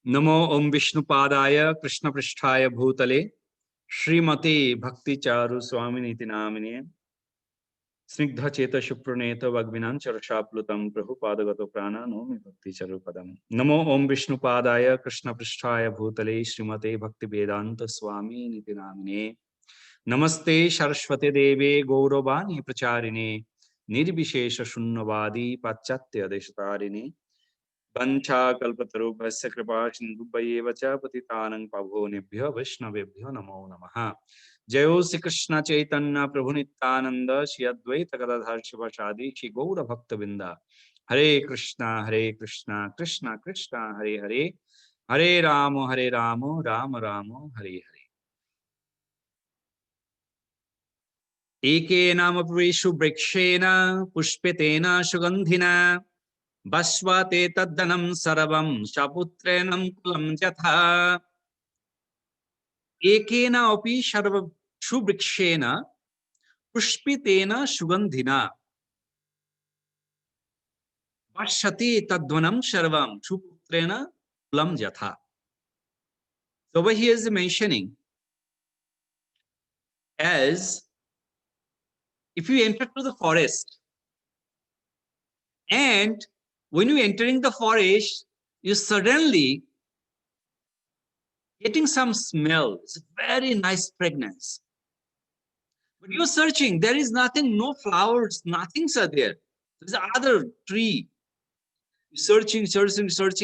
नमो ओम विष्णुपादाय कृष्णपृष्ठाय भूतले श्रीमते भक्तिचारु स्वामिनीति नामिने स्निग्धचेतशुप्रणेत वग्विनां चरषाप्लुतं प्रभुपादगतो प्राणा नौमि भक्तिचरुपदम्। नमो ओम विष्णुपादाय कृष्णपृष्ठाय भूतले श्रीमते भक्तिवेदांत स्वामिनीति नामिने नमस्ते सरस्वती देवे गौरवाणी प्रचारिणे निर्विशेष शून्यवादी पाश्चात्य देशतारिणे वंशाकल्पतरुभ्यश्च कृपा सिन्धुभ्यैव च पतितानां पावनेभ्यो वैष्णवेभ्यो नमो नमः। जयो श्री कृष्ण चैतन्य प्रभु नित्यानंद श्री अद्वैत गदाधर शिवासादि श्री गौर भक्तवृंद। हरे कृष्णा कृष्णा कृष्णा हरे हरे, हरे राम राम राम हरे हरे। एकेनामपि वृक्षेण पुष्पितेन सुगन्धिना बश्वते तद्दनं सर्वं सपुत्रेण कुलं यथा। एकेन अपि सर्व सुवृक्षेण पुष्पितेन सुगन्धिना बश्यति तद्वनं सर्वं सुपुत्रेण कुलं यथा. So what he is mentioning as if you enter to the forest, and when you entering the forest, you suddenly getting some smell. It's a very nice fragrance. But you're searching, there is nothing, no flowers, nothing's are there. There's another tree. Searching,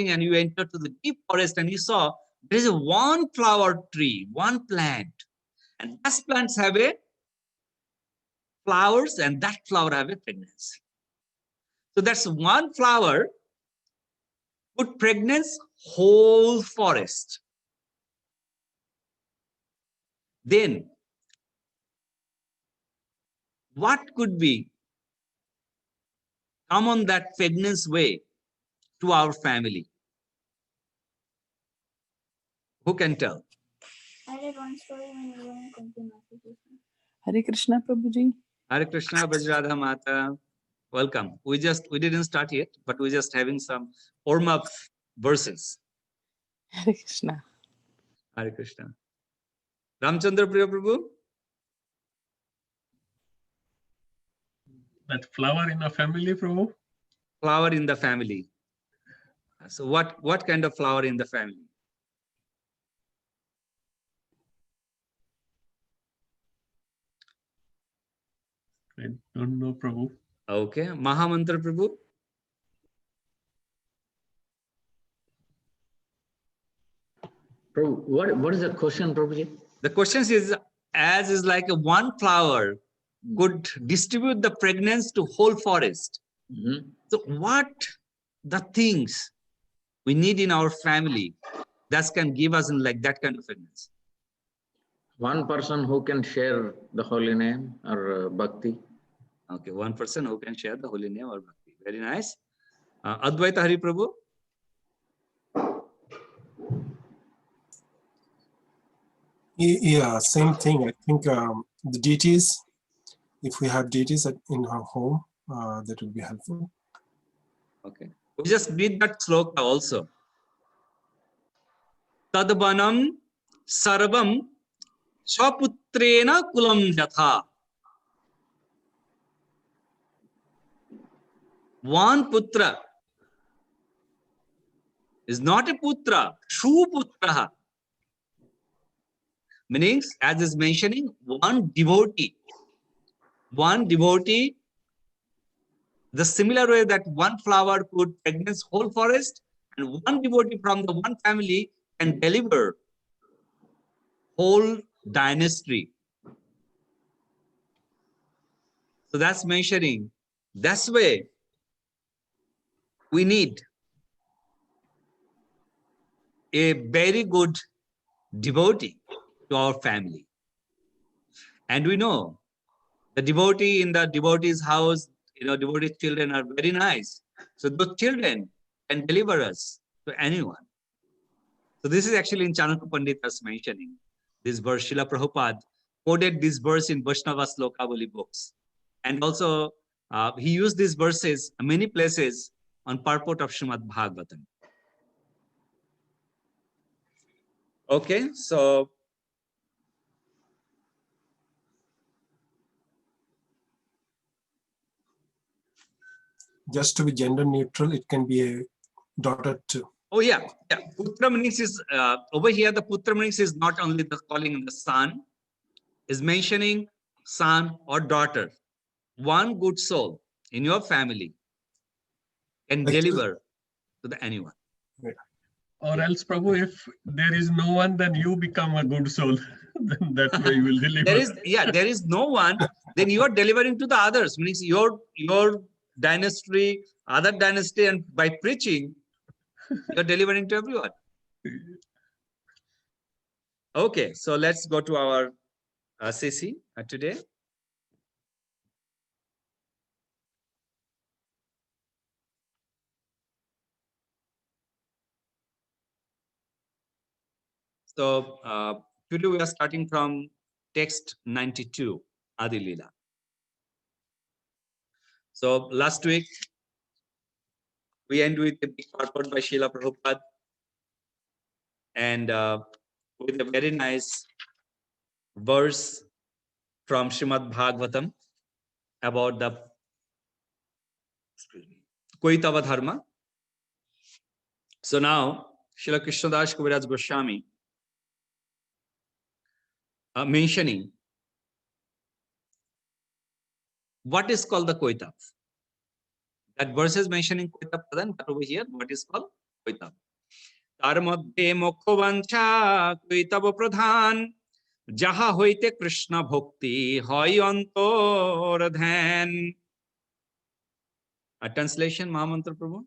and you enter to the deep forest and you saw there is a one flower tree, one plant. And those plants have a flowers and that flower have a fragrance. So that's one flower would fragrance whole forest. Then what could be come on that fragrance way to our family? Who can tell? I read one story when you were in Kunti. Hare Krishna, Prabhuji. Hare Krishna, Vajradha Mata. Welcome. We didn't start yet, but we're just having some warm-up verses. Hare Krishna. Hare Krishna. Ramchandra Priya Prabhu. That flower in the family, Prabhu? Flower in the family. So what kind of flower in the family? I don't know, Prabhu. Okay. Mahamantra Prabhu. Prabhu, what is the question, Prabhuji? The question is like a one flower could distribute the fragrance to whole forest. Mm-hmm. So what the things we need in our family that can give us like that kind of fragrance? One person who can share the holy name or bhakti. Okay, one person who can share the holy name or bhakti. Very nice. Advaita Hari Prabhu. Yeah, same thing. I think the deities, if we have deities in our home, that will be helpful. Okay. We just read that sloka also. Tadvanam sarvam swaputrena kulam yatha. One putra is not a putra, Shuputraha. Meaning, as is mentioning, one devotee, the similar way that one flower could fragrance whole forest, and one devotee from the one family can deliver whole dynasty. So that's mentioning, that's way we need a very good devotee to our family. And we know the devotee in the devotee's house, devotee's children are very nice. So those children can deliver us to anyone. So this is actually in Chanakya Pandita's mentioning. This verse, Srila Prabhupada quoted this verse in Vaishnava Slokavali books. And also he used these verses in many places on purport of Srimad Bhagavatam. Okay, so Just to be gender neutral, it can be a daughter too. oh yeah, Putra means is over here. The Putra means is not only the calling the son, is mentioning son or daughter. One good soul in your family can Like- deliver to the anyone. Or Yeah. else, Prabhu, if there is no one, then you become a good soul. Then that way you will deliver. There is no one. Then you are delivering to the others. Means your dynasty, other dynasty, and by preaching, you are delivering to everyone. Okay, so let's go to our CC today. So today we are starting from text 92, Adi Leela. So last week we end with a big purport by Srila Prabhupada, and with a very nice verse from Srimad Bhagavatam about the Koitava Dharma. So now Srila Krishnadas Kaviraj Goswami mentioning what is called the Koitav. That verse is mentioning Koitav Pradhan, but over here, what is called Koitav? তার মধ্যে মোক্ষ বাঞ্ছা কৈতব প্রধান যাহা হইতে কৃষ্ণ ভক্তি হয় অন্তর ধ্যান. A translation, Mahamantra Prabhu.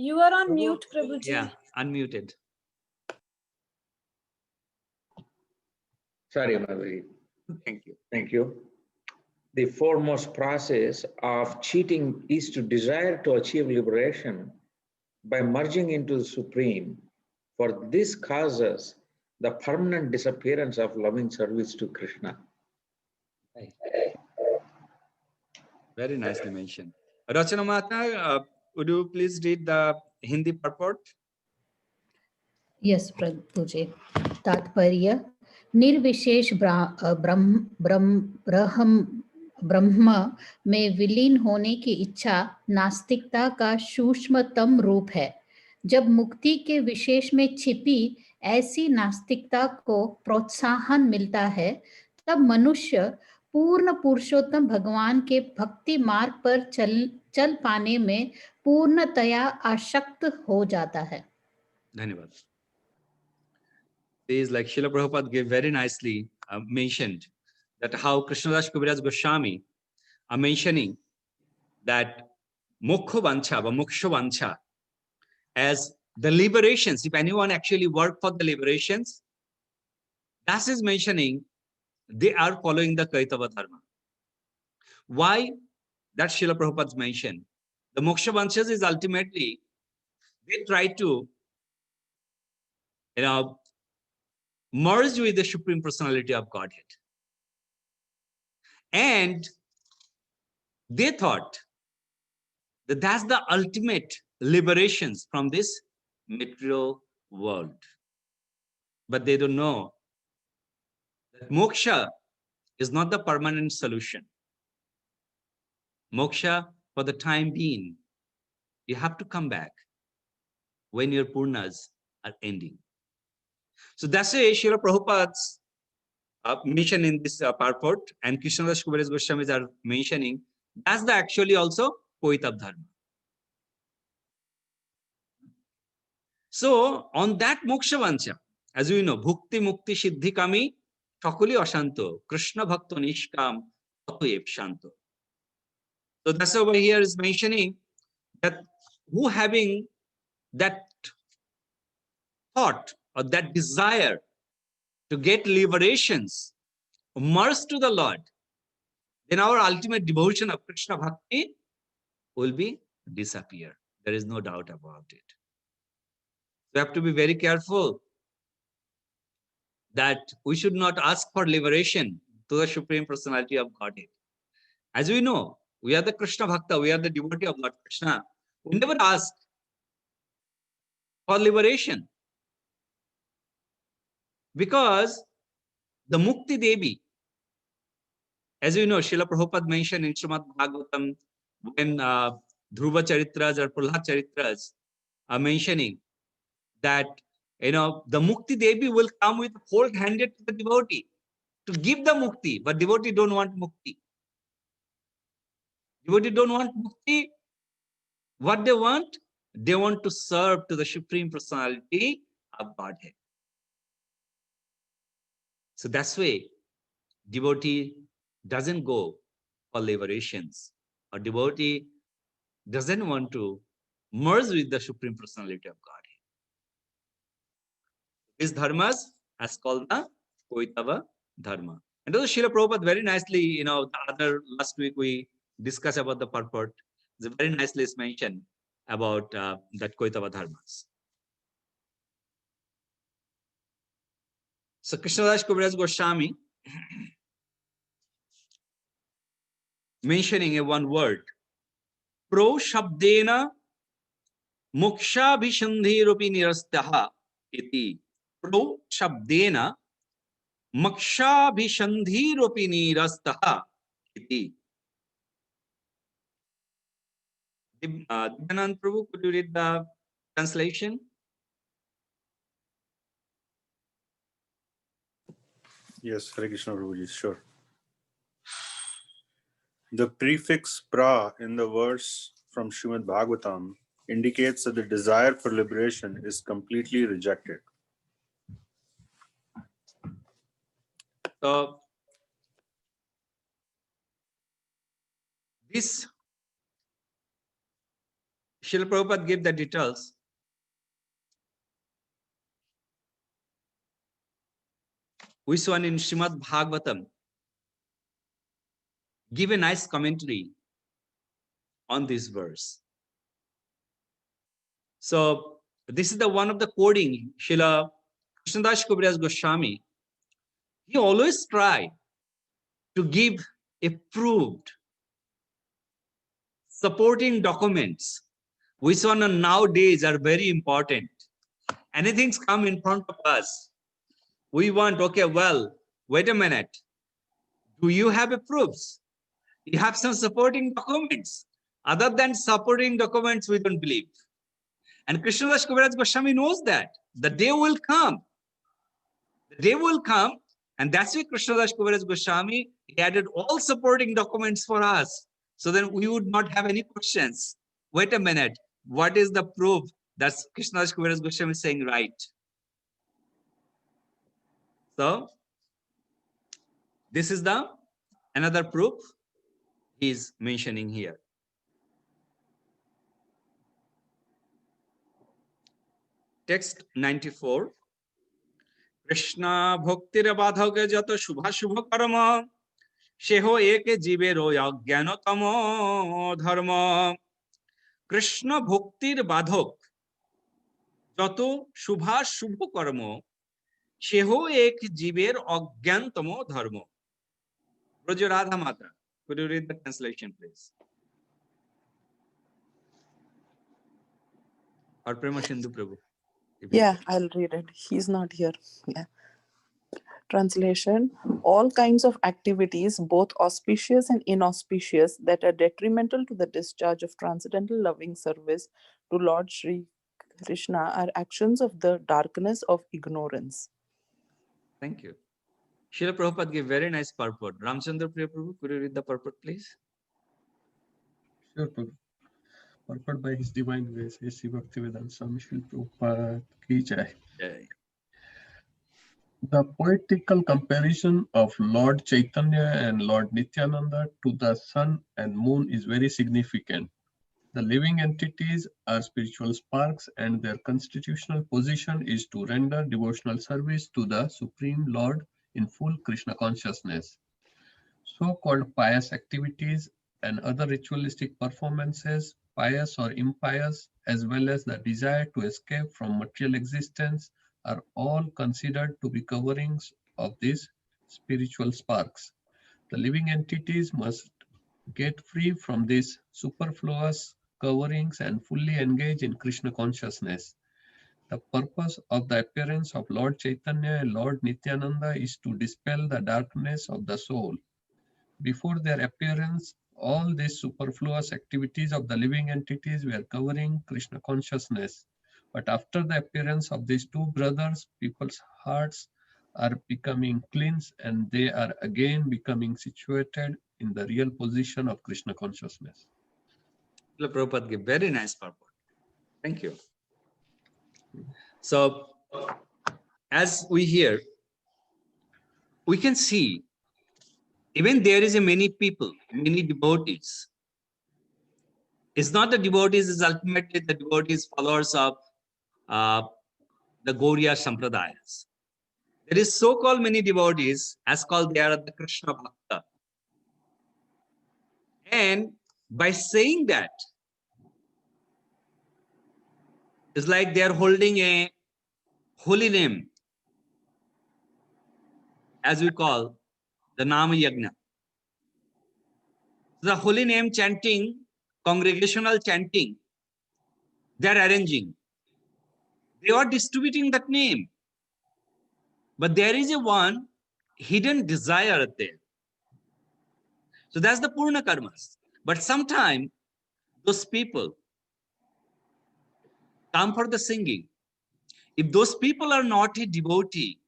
You are on mute, Prabhuji. Yeah, unmuted. Sorry, Madhuri. Thank you. Thank you. The foremost process of cheating is to desire to achieve liberation by merging into the Supreme. For this causes the permanent disappearance of loving service to Krishna. Very nicely mentioned. Rachana Mata, would you please read the Hindi purport? Yes प्रभु जी. तात्पर्य निर्विशेष ब्रह्म में विलीन होने की इच्छा नास्तिकता का सूक्ष्मतम रूप है. जब मुक्ति के विशेष में छिपी ऐसी नास्तिकता को प्रोत्साहन मिलता है, तब मनुष्य पूर्ण पुरुषोत्तम भगवान के भक्ति मार्ग पर चल पाने में पूर्णतया आसक्त हो जाता है. धन्यवाद. Is like Srila Prabhupada gave very nicely mentioned that how Krishnadas Kaviraj Goswami are mentioning that Moksha Vancha or Moksha Vancha as the liberations. If anyone actually work for the liberations, that is mentioning they are following the Kaitava Dharma. Why? That Srila Prabhupada mentioned. The Moksha Vanchas is ultimately they try to, merge with the Supreme Personality of Godhead. And they thought that that's the ultimate liberations from this material world. But they don't know that moksha is not the permanent solution. Moksha, for the time being, you have to come back when your purnas are ending. So that's why Srila Prabhupada's mention in this purport, and Krishnadas Kaviraj Goswamis are mentioning, that's the actually also Koitav Dharma. So on that Moksha Vancha, as we know, Bhukti Mukti Siddhi Kami Sakali Ashanto, Krishna Bhakto Nishkam Atayeb Shanto. So that's over here is mentioning that who having that thought or that desire to get liberations, merged to the Lord, then our ultimate devotion of Krishna Bhakti will be disappear. There is no doubt about it. We have to be very careful that we should not ask for liberation to the Supreme Personality of Godhead. As we know, we are the Krishna Bhakta, we are the devotee of Lord Krishna. We never ask for liberation. Because the Mukti Devi, as you know, Srila Prabhupada mentioned in Srimad Bhagavatam, when Dhruva Charitras or Prahlad Charitras are mentioning that, the Mukti Devi will come with whole-handed to the devotee to give the Mukti, but devotee don't want Mukti. Devotee don't want Mukti. What they want? They want to serve to the Supreme Personality of Godhead. So that's why devotee doesn't go for liberations, or devotee doesn't want to merge with the Supreme Personality of Godhead. These dharmas as called the Koitava Dharma. And also Srila Prabhupada very nicely, last week we discussed about the purport. It's very nicely mentioned about that Koitava Dharmas. So Krishnadas Kaviraj Goswami mentioning a one word, pro shabdena moksha bhisandhirupi nirastaha iti. Pro shabdena moksha bhisandhirupi nirastaha iti. Dhanand Prabhu, could you read the translation? Yes, Hare Krishna Prabhuji, sure. The prefix pra in the verse from Srimad Bhagavatam indicates that the desire for liberation is completely rejected. So, this Srila Prabhupada gave the details. We saw in Srimad Bhagavatam give a nice commentary on this verse. So this is the one of the quoting Srila Krishnadas Kaviraj Goswami. He always tried to give a proved supporting documents, which one nowadays are very important. Anything's come in front of us. We want, okay, well, wait a minute. Do you have a proofs? You have some supporting documents. Other than supporting documents, we don't believe. And Krishnadas Kaviraj Goswami knows that. The day will come. The day will come, and that's why Krishnadas Kaviraj Goswami he added all supporting documents for us. So then we would not have any questions. Wait a minute. What is the proof that Krishnadas Kaviraj Goswami is saying right? So this is the another proof he is mentioning here. Text 94. Krishna bhaktir badhage jato shubha shubha karma sheho ek jibero yajnanatamo dharma. Krishna bhaktir badhak jato shubha shubha karma sheho ek jiber ajnanatamo dharma. Braja Radha Mata, could you read the translation, please? Or Prema Sindhu Prabhu. Yeah, I'll read it. He's not here. Yeah. Translation: all kinds of activities, both auspicious and inauspicious, that are detrimental to the discharge of transcendental loving service to Lord Sri Krishna are actions of the darkness of ignorance. Thank you. Srila Prabhupada gave very nice purport. Ramchandra Priya Prabhu, could you read the purport, please? Sure, Prabhu. Purport by His Divine Grace, A.C. Bhaktivedanta Swami Srila Prabhupada Ki Jai. Jai. The poetical comparison of Lord Chaitanya and Lord Nityananda to the sun and moon is very significant. The living entities are spiritual sparks, and their constitutional position is to render devotional service to the Supreme Lord in full Krishna consciousness. So-called pious activities and other ritualistic performances, pious or impious, as well as the desire to escape from material existence, are all considered to be coverings of these spiritual sparks. The living entities must get free from these superfluous coverings and fully engage in Krishna consciousness. The purpose of the appearance of Lord Chaitanya and Lord Nityananda is to dispel the darkness of the soul. Before their appearance, all these superfluous activities of the living entities were covering Krishna consciousness. But after the appearance of these two brothers, people's hearts are becoming cleansed and they are again becoming situated in the real position of Krishna consciousness. Srila Prabhupada gave very nice purport. Thank you. So, as we hear, we can see even there is a many people, many devotees. It's not the devotees, it's ultimately the devotees followers of the Gauriya Sampradayas. There is so-called many devotees, as called they are the Krishna Bhakta. And by saying that, it's like they are holding a holy name, as we call the Nama Yagna. The holy name chanting, congregational chanting, they are arranging. They are distributing that name. But there is a one hidden desire there. So that's the Purna Karmas. But sometimes those people come for the singing. If those people are not a devotee,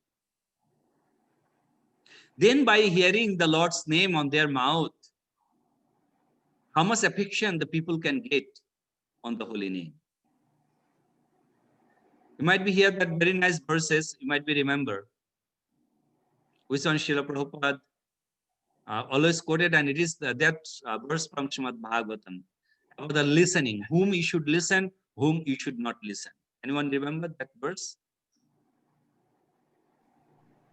then by hearing the Lord's name on their mouth, how much affection the people can get on the holy name. You might be here that very nice verses, you might be remember, which one Srila Prabhupada always quoted, and it is that verse from Srimad Bhagavatam about the listening, whom you should listen, whom you should not listen. Anyone remember that verse?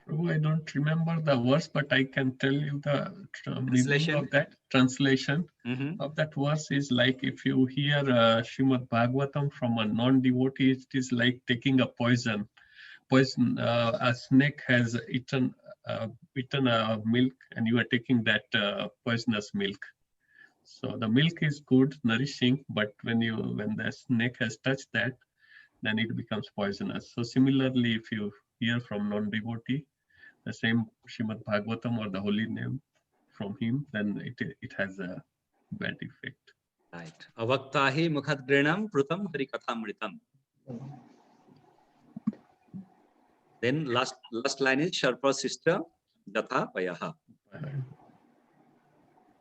Prabhu, I don't remember the verse, but I can tell you the meaning of that translation. Of that verse is like if you hear Srimad Bhagavatam from a non-devotee, it is like taking a poison. A snake has eaten milk, and you are taking that poisonous milk. So the milk is good, nourishing, but when the snake has touched that, then it becomes poisonous. So similarly, if you hear from non-devotee the same Srimad Bhagavatam or the holy name from him, then it has a bad effect. Right. Avaktahi mukhat grinam prutam harikathamritam. Then last line is Sharpa sister Datha Payaha.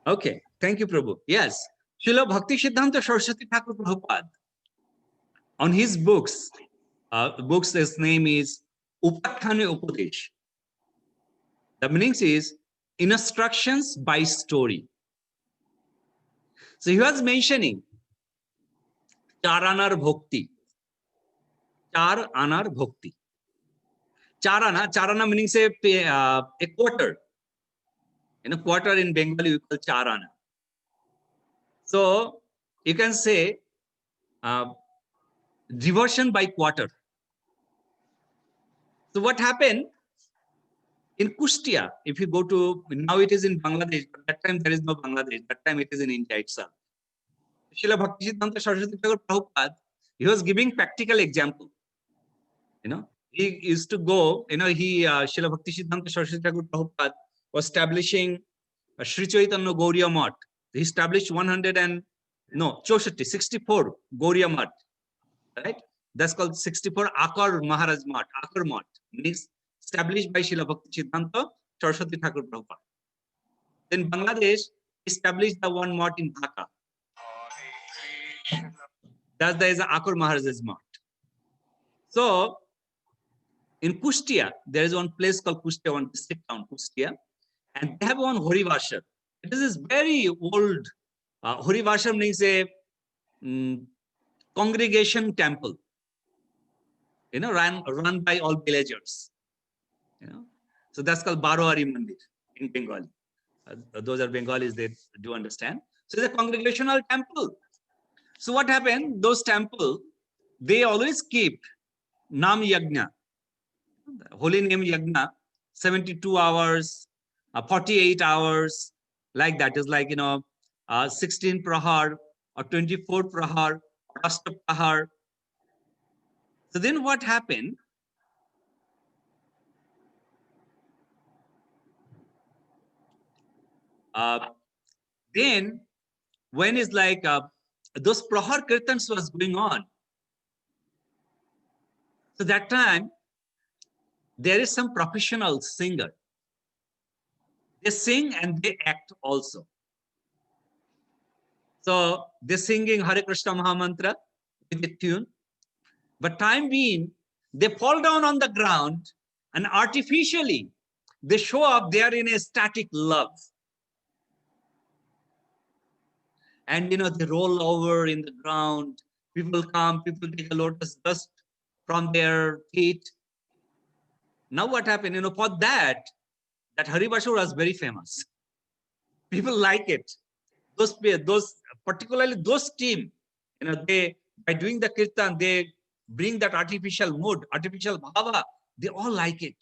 Okay, thank you, Prabhu. Yes, Srila Bhakti Siddhanta Saraswati Thakur Prabhupada, on his books, his name is Upakhane Upadesh. The meaning is instructions by story. So he was mentioning Charanar Bhakti. Charanar Bhakti. Charana meaning say a quarter. In a quarter in Bengali we call Charana. So you can say devotion by quarter. So what happened in Kustia, if you go to, now it is in Bangladesh, but that time there is no Bangladesh, that time it is in India itself. Srila Bhakti Siddhanta Saraswati Thakur Prabhupada, he was giving practical example. He used to go, Srila Bhakti Siddhanta Saraswati Thakur Prabhupada was establishing a Sri Chaitanya Gauriya Math. He established 64 Gauriya Math, right? That's called 64 Akar Maharaj Math, Akar Math, means established by Srila Bhakti Siddhanta Saraswati Thakur Prabhupada. Then Bangladesh established the one Math in Dhaka. There is Akar Maharaj's Math. So in Kustia, there is one place called Kustia, one district town, Kustia, and they have one Horivashar. It is this very old Horivashar means a congregation temple, run by all villagers. So that's called Baroari Mandir in Bengali. Those are Bengalis, they do understand. So it's a congregational temple. So what happened? Those temples, they always keep Nam Yagna, The holy name yagna, 72 hours, 48 hours, like that is like, 16 prahar or 24 prahar or Ashta prahar. So then what happened? Then when is like those prahar kirtans was going on. So that time there is some professional singer. They sing and they act also. So they're singing Hare Krishna Mahamantra with a tune. But time being, they fall down on the ground and artificially they show up there in a static love. And they roll over in the ground. People come, people take a lotus dust from their feet. Now what happened? For that Haribasur was very famous. People like it. Those particularly those team, they by doing the kirtan, they bring that artificial mood, artificial bhava. They all like it.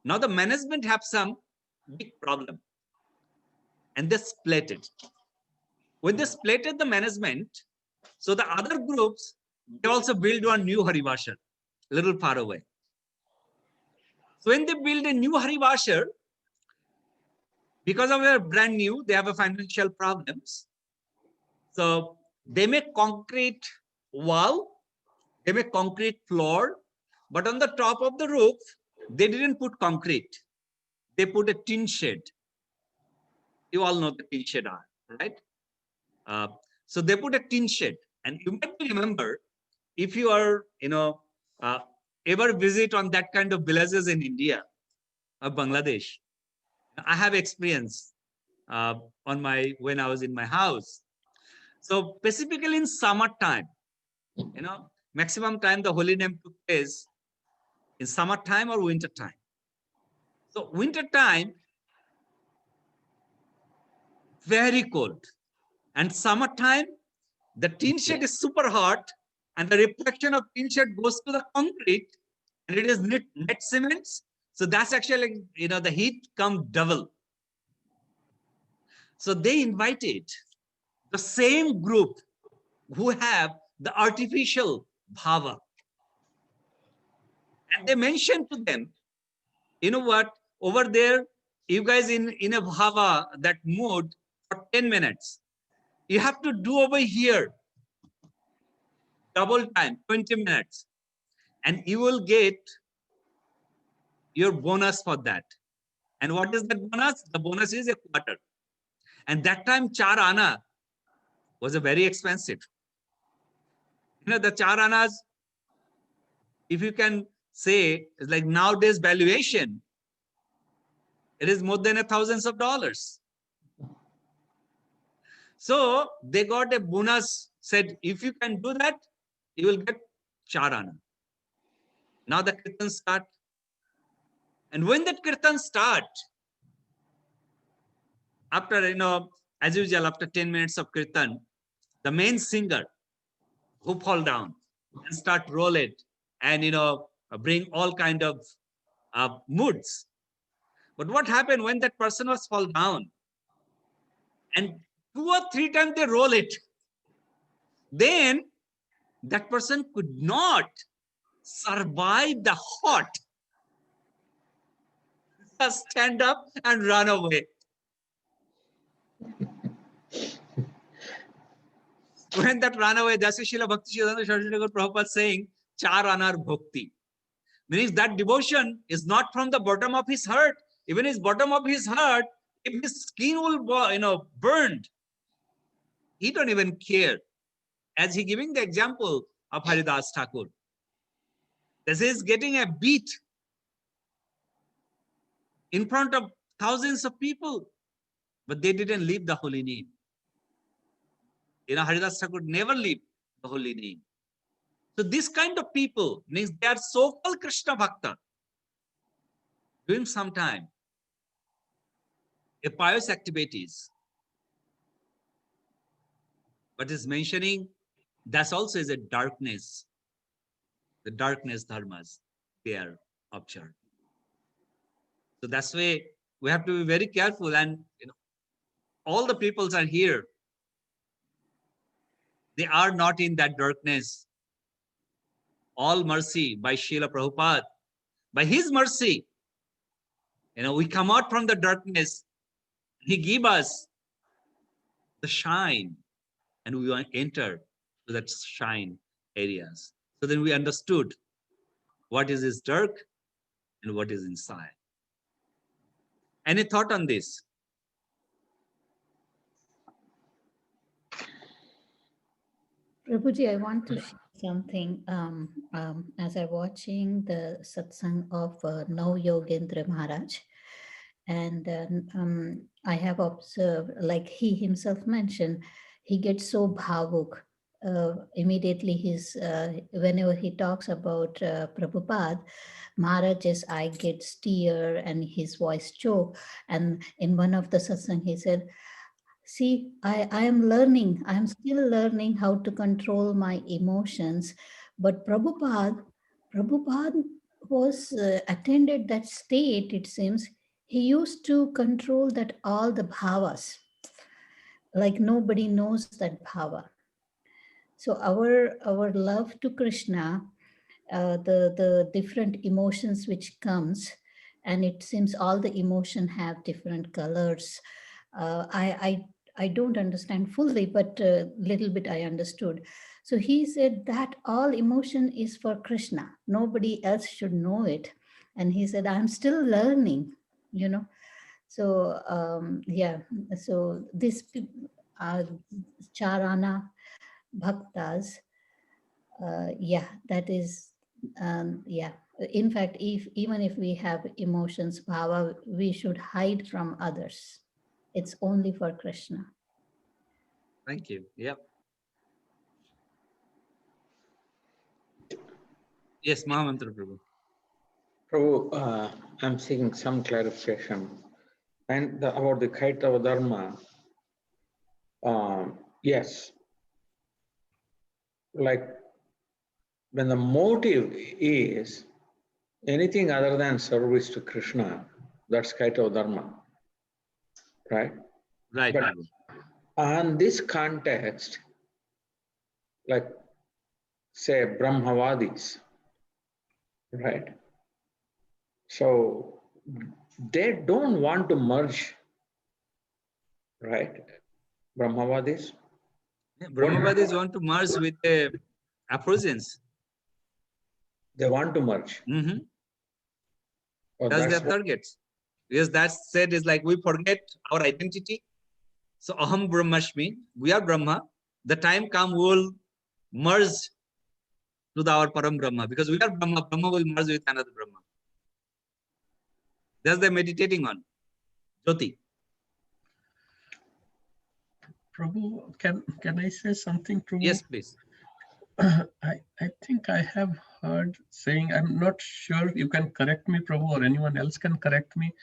Now the management have some big problem, and they split it. When they splitted the management, so the other groups, they also build one new Haribashar, a little far away. So when they build a new Haribashar, because of their brand new, they have a financial problems. So they make concrete wall, they make concrete floor, but on the top of the roof, they didn't put concrete. They put a tin shed. You all know the tin shed are, right? So they put a tin shed, and you might remember if you are, ever visit on that kind of villages in India or Bangladesh. I have experience when I was in my house. So specifically in summertime, maximum time the holy name took place in summertime or winter time. So winter time, very cold, and summertime, the tin shed is super hot, and the reflection of tin shed goes to the concrete, and it is net cements. So that's actually, the heat comes double. So they invited the same group who have the artificial bhava. And they mentioned to them, you know what, over there, you guys in a bhava, that mood for 10 minutes, you have to do over here, double time, 20 minutes, and you will get your bonus for that. And what is the bonus? The bonus is a quarter. And that time, 4 ana was a very expensive. The 4 anas, if you can say, is like nowadays valuation, it is more than thousands of dollars. So they got a bonus, said, if you can do that, you will get 4 ana. Now the kirtan start. And when that kirtan start, after, as usual, after 10 minutes of kirtan, the main singer who fall down and start roll it and, bring all kind of moods. But what happened when that person was fall down and 2 or 3 times they roll it, then that person could not survive the hot. Just stand up and run away. When that ran away, that's Srila Bhaktisiddhanta Saraswati Thakur Prabhupada saying, 4 anar bhakti. Means that devotion is not from the bottom of his heart. Even his bottom of his heart, if his skin will, burned, he don't even care. As he giving the example of Haridas Thakur. This is getting a beat in front of thousands of people, but they didn't leave the holy name. Haridas Thakur never leave the holy name. So this kind of people means they are so-called Krishna Bhakta, doing sometime a pious activities, but is mentioning that's also is a darkness, the darkness dharmas there. of charity. So that's why we have to be very careful, and all the peoples are here. They are not in that darkness. All mercy by Srila Prabhupada. By his mercy, we come out from the darkness. He give us the shine, and we want to enter to that shine areas. So then we understood what is dark and what is inside. Any thought on this? Prabhuji, I want to share something. As I'm watching the satsang of Now Yogendra Maharaj, and I have observed, like he himself mentioned, he gets so bhavuk. Immediately, whenever he talks about Prabhupada, Maharaj's eye gets tear and his voice choke. And in one of the satsang, he said, "See, I am learning. I'm still learning how to control my emotions." But Prabhupada was attended that state, it seems. He used to control that all the bhavas, like nobody knows that bhava. So our love to Krishna, the different emotions which comes, and it seems all the emotion have different colors. I don't understand fully, but a little bit I understood. So he said that all emotion is for Krishna. Nobody else should know it. And he said, I'm still learning, So yeah, so this Charana Bhaktas, yeah, that is, yeah. In fact, even if we have emotions, bhava, we should hide from others. It's only for Krishna. Thank you. Yep. Yes, Mahamantra Prabhu. Prabhu, I'm seeking some clarification. And about the Kaitava Dharma, yes, like when the motive is anything other than service to Krishna, that's Kaitava Dharma, right? Right, But Prabhu. on this context, like say Brahmavadis, right? So they don't want to merge, right? Brahmavadis. Yeah, Brahmavadis want to merge with the Aphrodisians. They want to merge. Mm-hmm. Oh, That's their that's what- target. Yes, that said is like we forget our identity. So Aham Brahmashmi, we are Brahma. The time come, we will merge to our Param Brahma, because we are Brahma. Brahma will merge with another Brahma. That's they're meditating on. Jyoti. Prabhu, can I say something, Prabhu? Yes, please. I think I have heard saying, I'm not sure, you can correct me, Prabhu, or anyone else can correct me.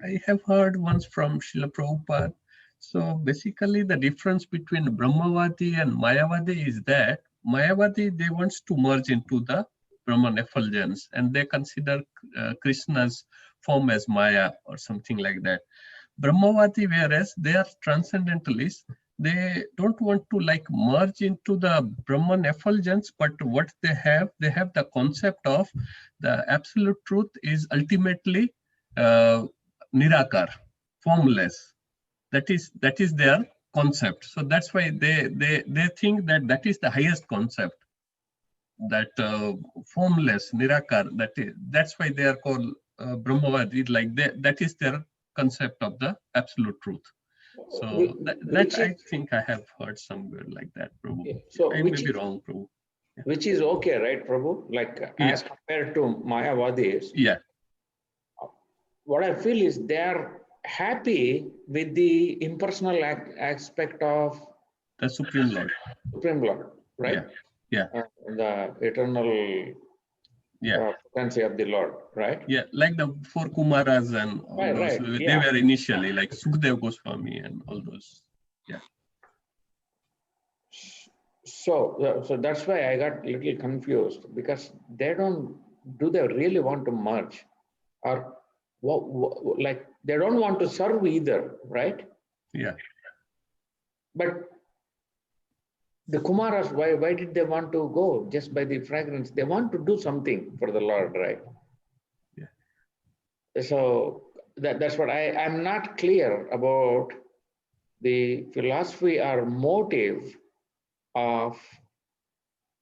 I have heard once from Srila Prabhupada. So basically the difference between Brahmavadi and Mayavadi is that Mayavadi, they wants to merge into the Brahman effulgence, and they consider Krishna's form as Maya or something like that. Brahmavadi, whereas they are transcendentalists, they don't want to like merge into the Brahman effulgence, but what they have the concept of the absolute truth is ultimately Nirakar, formless. That is their concept. So that's why they think that is the highest concept. That formless, Nirakar. That's why they are called Brahmavadi. Like that is their concept of the absolute truth. So that I think I have heard somewhere like that, Prabhu. So I may be wrong, Prabhu. which is okay, right, Prabhu? Like as compared to Mayavadis, Yeah, what I feel is they are happy with the impersonal aspect of the Supreme Lord. Supreme Lord, right? Yeah. The eternal potency of the Lord, right? Yeah, like the four Kumaras and all those. They were initially like Sukhdev Goswami and all those. Yeah. So that's why I got a little confused, because they don't do they really want to merge? Or like they don't want to serve either, right? Yeah. But the Kumaras, why did they want to go just by the fragrance? They want to do something for the Lord, right? Yeah. So that's what I'm not clear about the philosophy or motive of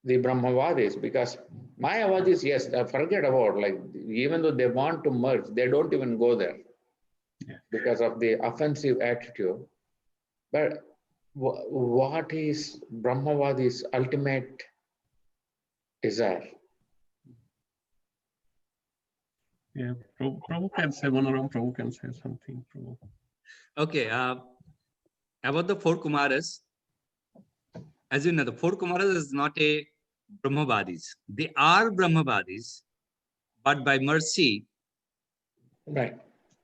the Brahmavadis, because Mayavadis, yes, forget about, like, even though they want to merge, they don't even go there because of the offensive attitude. But what is Brahmavadi's ultimate desire? Yeah, Prabhu can say, Manoram Prabhu can say something. Prabhu. Okay, about the four Kumaras, as you know, the four Kumaras is not a Brahmavadis. They are Brahmavadis, but by mercy Right.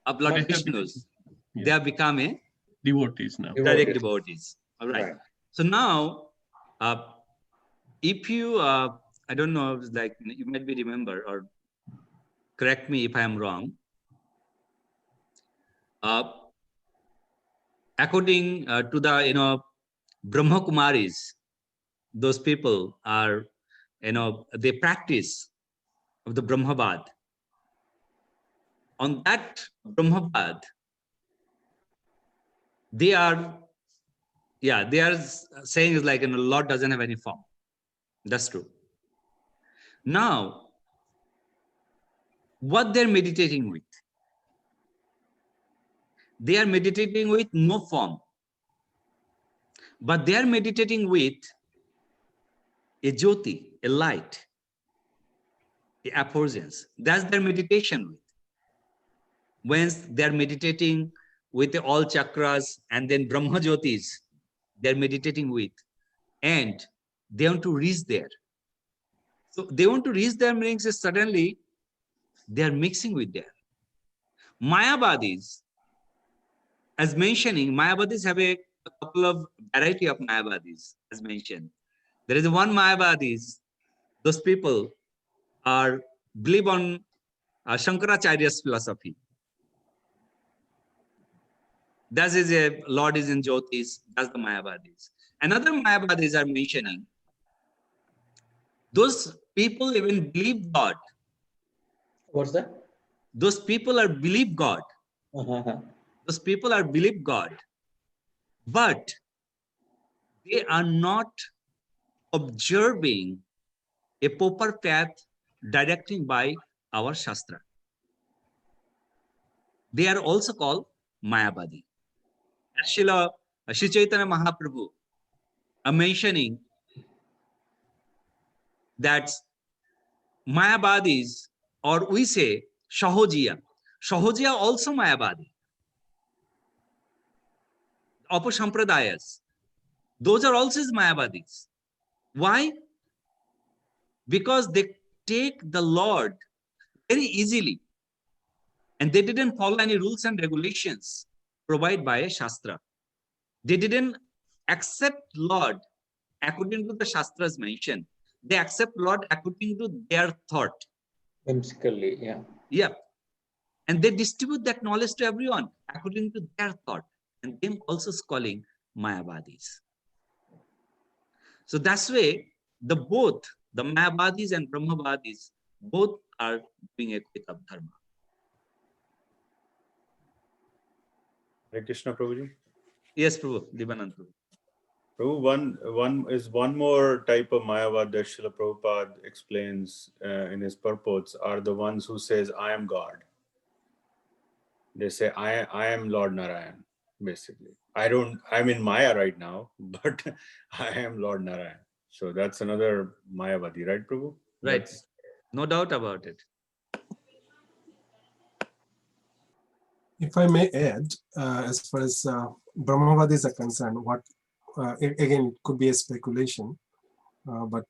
of Lord But Vishnu's, yeah. they have become a Devotees now. direct devotees. All right. Right. So now, if you, I don't know, like you might be remember or correct me if I am wrong. According to the, Brahma Kumaris, those people are, they practice of the Brahmavad. On that Brahmavad, they are saying is like, Lord doesn't have any form. That's true. Now, what they're meditating with? They are meditating with no form, but they are meditating with a jyoti, a light, a effulgence. That's their meditation with. When they're meditating with all chakras and then Brahma Jyotis, they're meditating with, and they want to reach there. So they want to reach their meanings, suddenly they are mixing with there. Mayavadis, as mentioning, Mayavadis have a couple of variety of Mayavadis, as mentioned. There is one Mayavadis, those people are believe on Shankaracharya's philosophy. That is a Lord is in Jyotis, that's the Mayavadis. Another Mayavadis are mentioning, those people even believe God. What's that? Those people are believe God. Those people are believe God, but they are not observing a proper path directing by our Shastra. They are also called Mayavadi. Sri Chaitanya Mahaprabhu are mentioning that Mayavadis, or we say Shahojiya. Shahojiya also Mayavadi. Upasampradayas, those are also Mayavadis. Why? Because they take the Lord very easily, and they didn't follow any rules and regulations provided by a Shastra. They didn't accept Lord according to the Shastras mentioned. They accept Lord according to their thought. Whimsically, yeah. Yeah. And they distribute that knowledge to everyone according to their thought. And them also calling Mayavadis. So that's way both the Mayavadis and Brahmavadis both are doing a quit of dharma. Hare Krishna, Prabhuji. Yes, Prabhu, Divanand Prabhu. Prabhu, one more type of Mayavad that Srila Prabhupada explains in his purports are the ones who says, I am God. They say, I am Lord Narayan, basically. I'm in Maya right now, but I am Lord Narayan. So that's another Mayavadi, right, Prabhu? Right. No doubt about it. If I may add, as far as Brahmavadis are concerned, again, it could be a speculation, but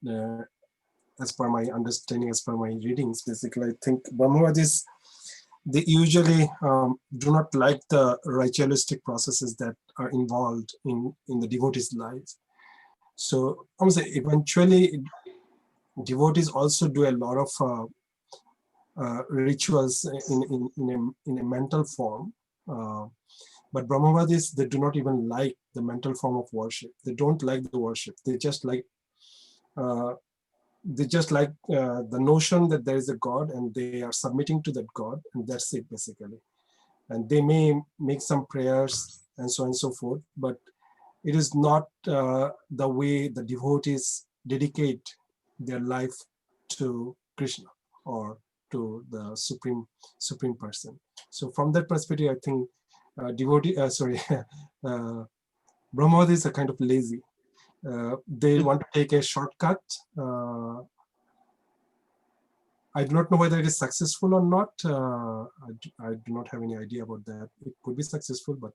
as per my understanding, as per my readings, basically, I think Brahmavadis, they usually do not like the ritualistic processes that are involved in the devotee's life. So I would say eventually devotees also do a lot of rituals in a mental form. But Brahmavadis, they do not even like the mental form of worship. They don't like the worship. They just like the notion that there is a God and they are submitting to that God, and that's it basically. And they may make some prayers and so on and so forth, but it is not the way the devotees dedicate their life to Krishna or to the supreme person. So from that perspective, I think Brahmavadis are kind of lazy. They want to take a shortcut. I do not know whether it is successful or not. I do not have any idea about that. It could be successful, but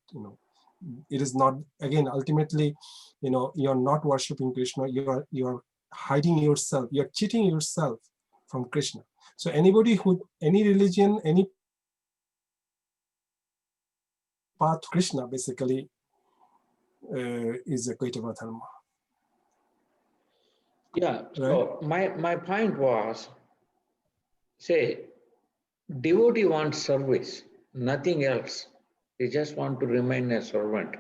it is not. Again, ultimately, you're not worshiping Krishna. You're hiding yourself. You're cheating yourself from Krishna. So anybody any religion, any path to Krishna basically is a Kaitava Dharma. Yeah. So my point was, say, devotee wants service, nothing else. They just want to remain a servant.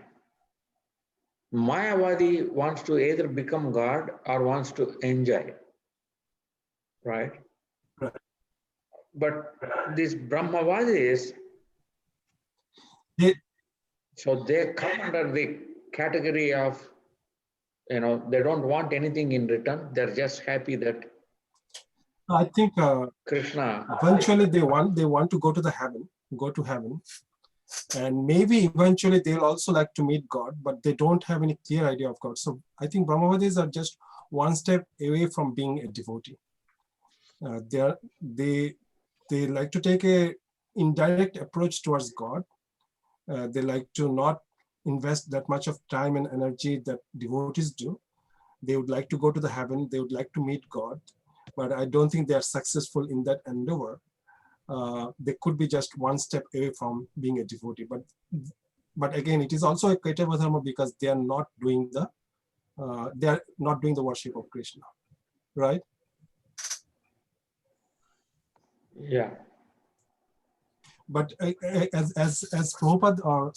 Mayavadi wants to either become God or wants to enjoy, right? Right. But these Brahmavadis, so they come under the category of, they don't want anything in return. They're just happy that I think Krishna. eventually they want to go to heaven, and maybe eventually they'll also like to meet God, but they don't have any clear idea of God. So I think Brahmavadis are just one step away from being a devotee. They like to take a indirect approach towards God. They like to not invest that much of time and energy that devotees do. They would like to go to the heaven. They would like to meet God, but I don't think they are successful in that endeavor. They could be just one step away from being a devotee. But again, it is also a Kaitava Dharma because they are not doing the worship of Krishna, right? Yeah. But as Prabhupada or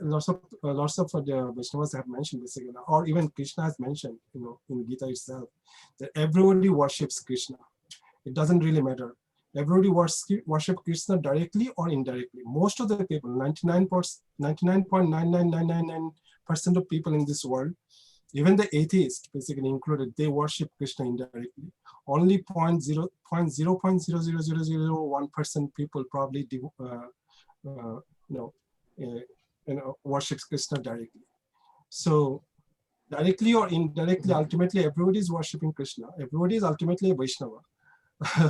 lots of the Vaishnavas have mentioned basically, or even Krishna has mentioned, in Gita itself, that everybody worships Krishna. It doesn't really matter. Everybody worship Krishna directly or indirectly. Most of the people, 99.99999% of people in this world, even the atheists basically included, they worship Krishna indirectly. Only 0.000001% people probably worships Krishna directly. So directly or indirectly, ultimately everybody is worshiping Krishna. Everybody is ultimately a Vaishnava.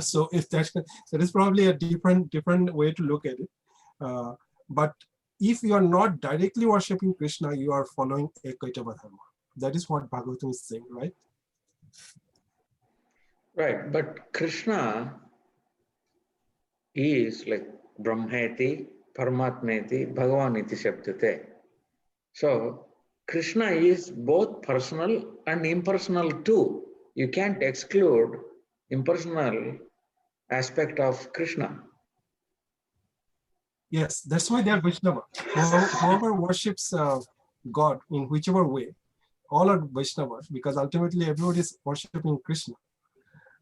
So if that is probably a different way to look at it. But if you are not directly worshiping Krishna, you are following a Kaitava Dharma. That is what Bhagavatam is saying, right? Right, but Krishna is like Brahmeti, Paramatmeti, Bhagavaniti Shabdate. So Krishna is both personal and impersonal too. You can't exclude impersonal aspect of Krishna. Yes, that's why they are Vaishnava. Whoever worships God in whichever way, all are Vaishnava, because ultimately everybody is worshiping Krishna.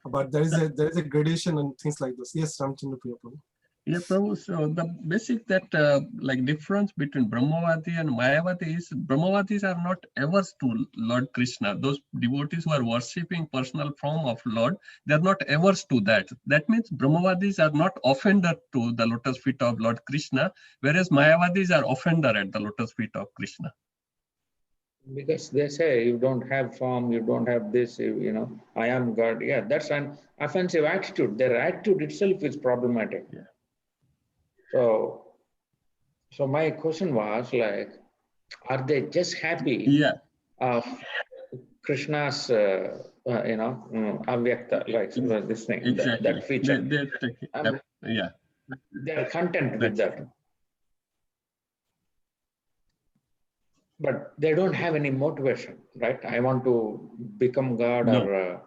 But there is a gradation and things like this. Yes, Ramchandra Priyaprabhu. Yeah, Prabhu. So the basic difference between Brahmavadi and Mayavadi is Brahmavadis are not averse to Lord Krishna. Those devotees who are worshipping personal form of Lord, they are not averse to that. That means Brahmavadis are not offender to the lotus feet of Lord Krishna, whereas Mayavadis are offender at the lotus feet of Krishna. Because they say you don't have form, you don't have this, I am God. Yeah, that's an offensive attitude. Their attitude itself is problematic. Yeah. So my question was like, are they just happy of Krishna's, avyakta, like this thing, exactly. that feature? They are content with that. But they don't have any motivation, right? I want to become God, or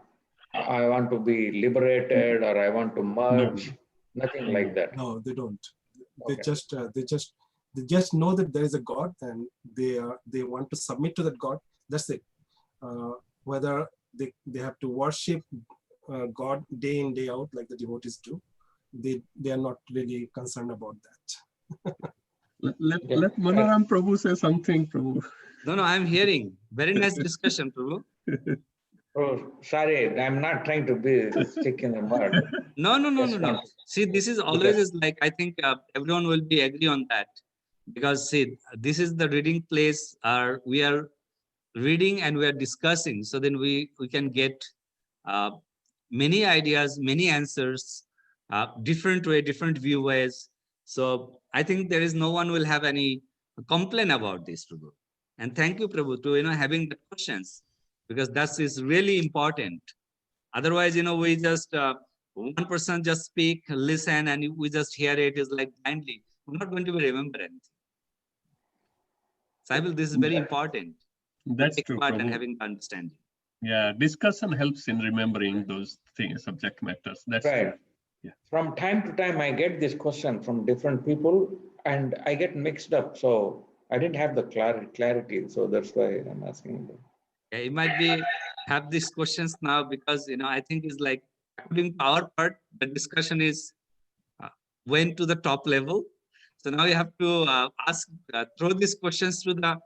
I want to be liberated, or I want to merge. Nothing like that. No, they don't. Okay. They just know that there is a God, and they want to submit to that God. That's it. Whether they have to worship God day in, day out, like the devotees do, they are not really concerned about that. Let Manoram Prabhu say something, Prabhu. No, I'm hearing. Very nice discussion, Prabhu. Oh, sorry, I'm not trying to be stick in the mud. No. See, this is always is like, I think everyone will be agree on that. Because see, this is the reading place, we are reading and we are discussing. So then we can get many ideas, many answers, different way, different viewways. So I think there is no one will have any complaint about this, Prabhu. And thank you, Prabhu, to having the questions, because that is really important. Otherwise, we just one person just speak, listen, and we just hear it is like blindly. We're not going to remember anything. Saibal, this is very important. That's Take true, part and Prabhu. having understanding. Yeah, discussion helps in remembering those things, subject matters. That's Right. true. Yeah. From time to time, I get this question from different people, and I get mixed up. So I didn't have the clarity. So that's why I'm asking them. Yeah, it might be have these questions now because I think it's like according to our part, the discussion is went to the top level. So now you have to throw these questions to the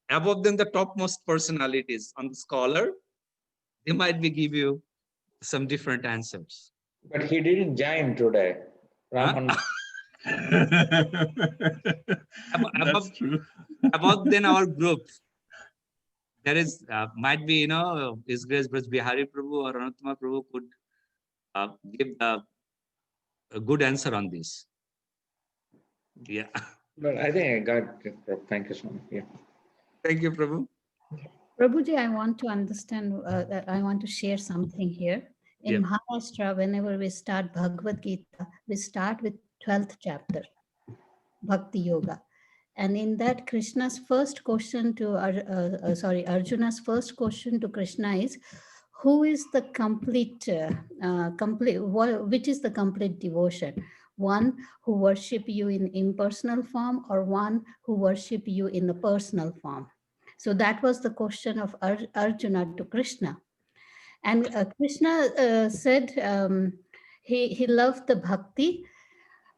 above them, the topmost personalities on the scholar. They might be give you some different answers. But he didn't join today. Raman. That's true. About then our group, there is might be His Grace Braj Bihari Prabhu or Anantama Prabhu could give a good answer on this. Yeah. But I think I got it. Thank you so much. Yeah. Thank you, Prabhu. Prabhuji, I want to understand, I want to share something here. In Yeah. Maharashtra, whenever we start Bhagavad Gita, we start with 12th chapter, Bhakti Yoga. And in that, Krishna's first question to, Arjuna's first question to Krishna is, who is the complete, which is the complete devotion? One who worship you in impersonal form, or one who worship you in the personal form? So that was the question of Arjuna to Krishna. And Krishna said he loved the bhakti,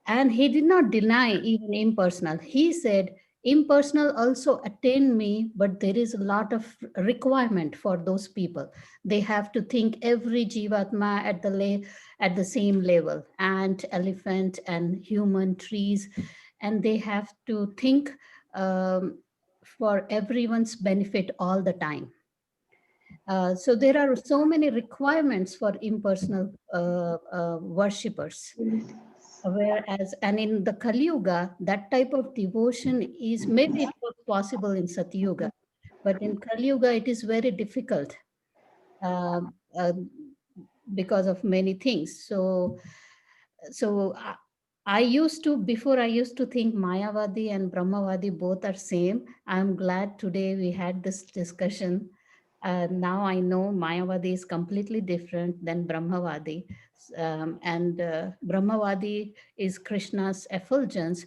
and he did not deny even impersonal. He said, impersonal also attain me, but there is a lot of requirement for those people. They have to think every jivatma at the same level, ant, elephant, and human, trees, and they have to think for everyone's benefit all the time. So there are so many requirements for impersonal worshippers. Whereas, and in the Kali Yuga, that type of devotion is, maybe it was possible in Satyuga, but in Kali Yuga, it is very difficult because of many things. So before I used to think Mayavadi and Brahmavadi both are same. I'm glad today we had this discussion. Now I know Mayavadi is completely different than Brahmavadi. And Brahmavadi is Krishna's effulgence.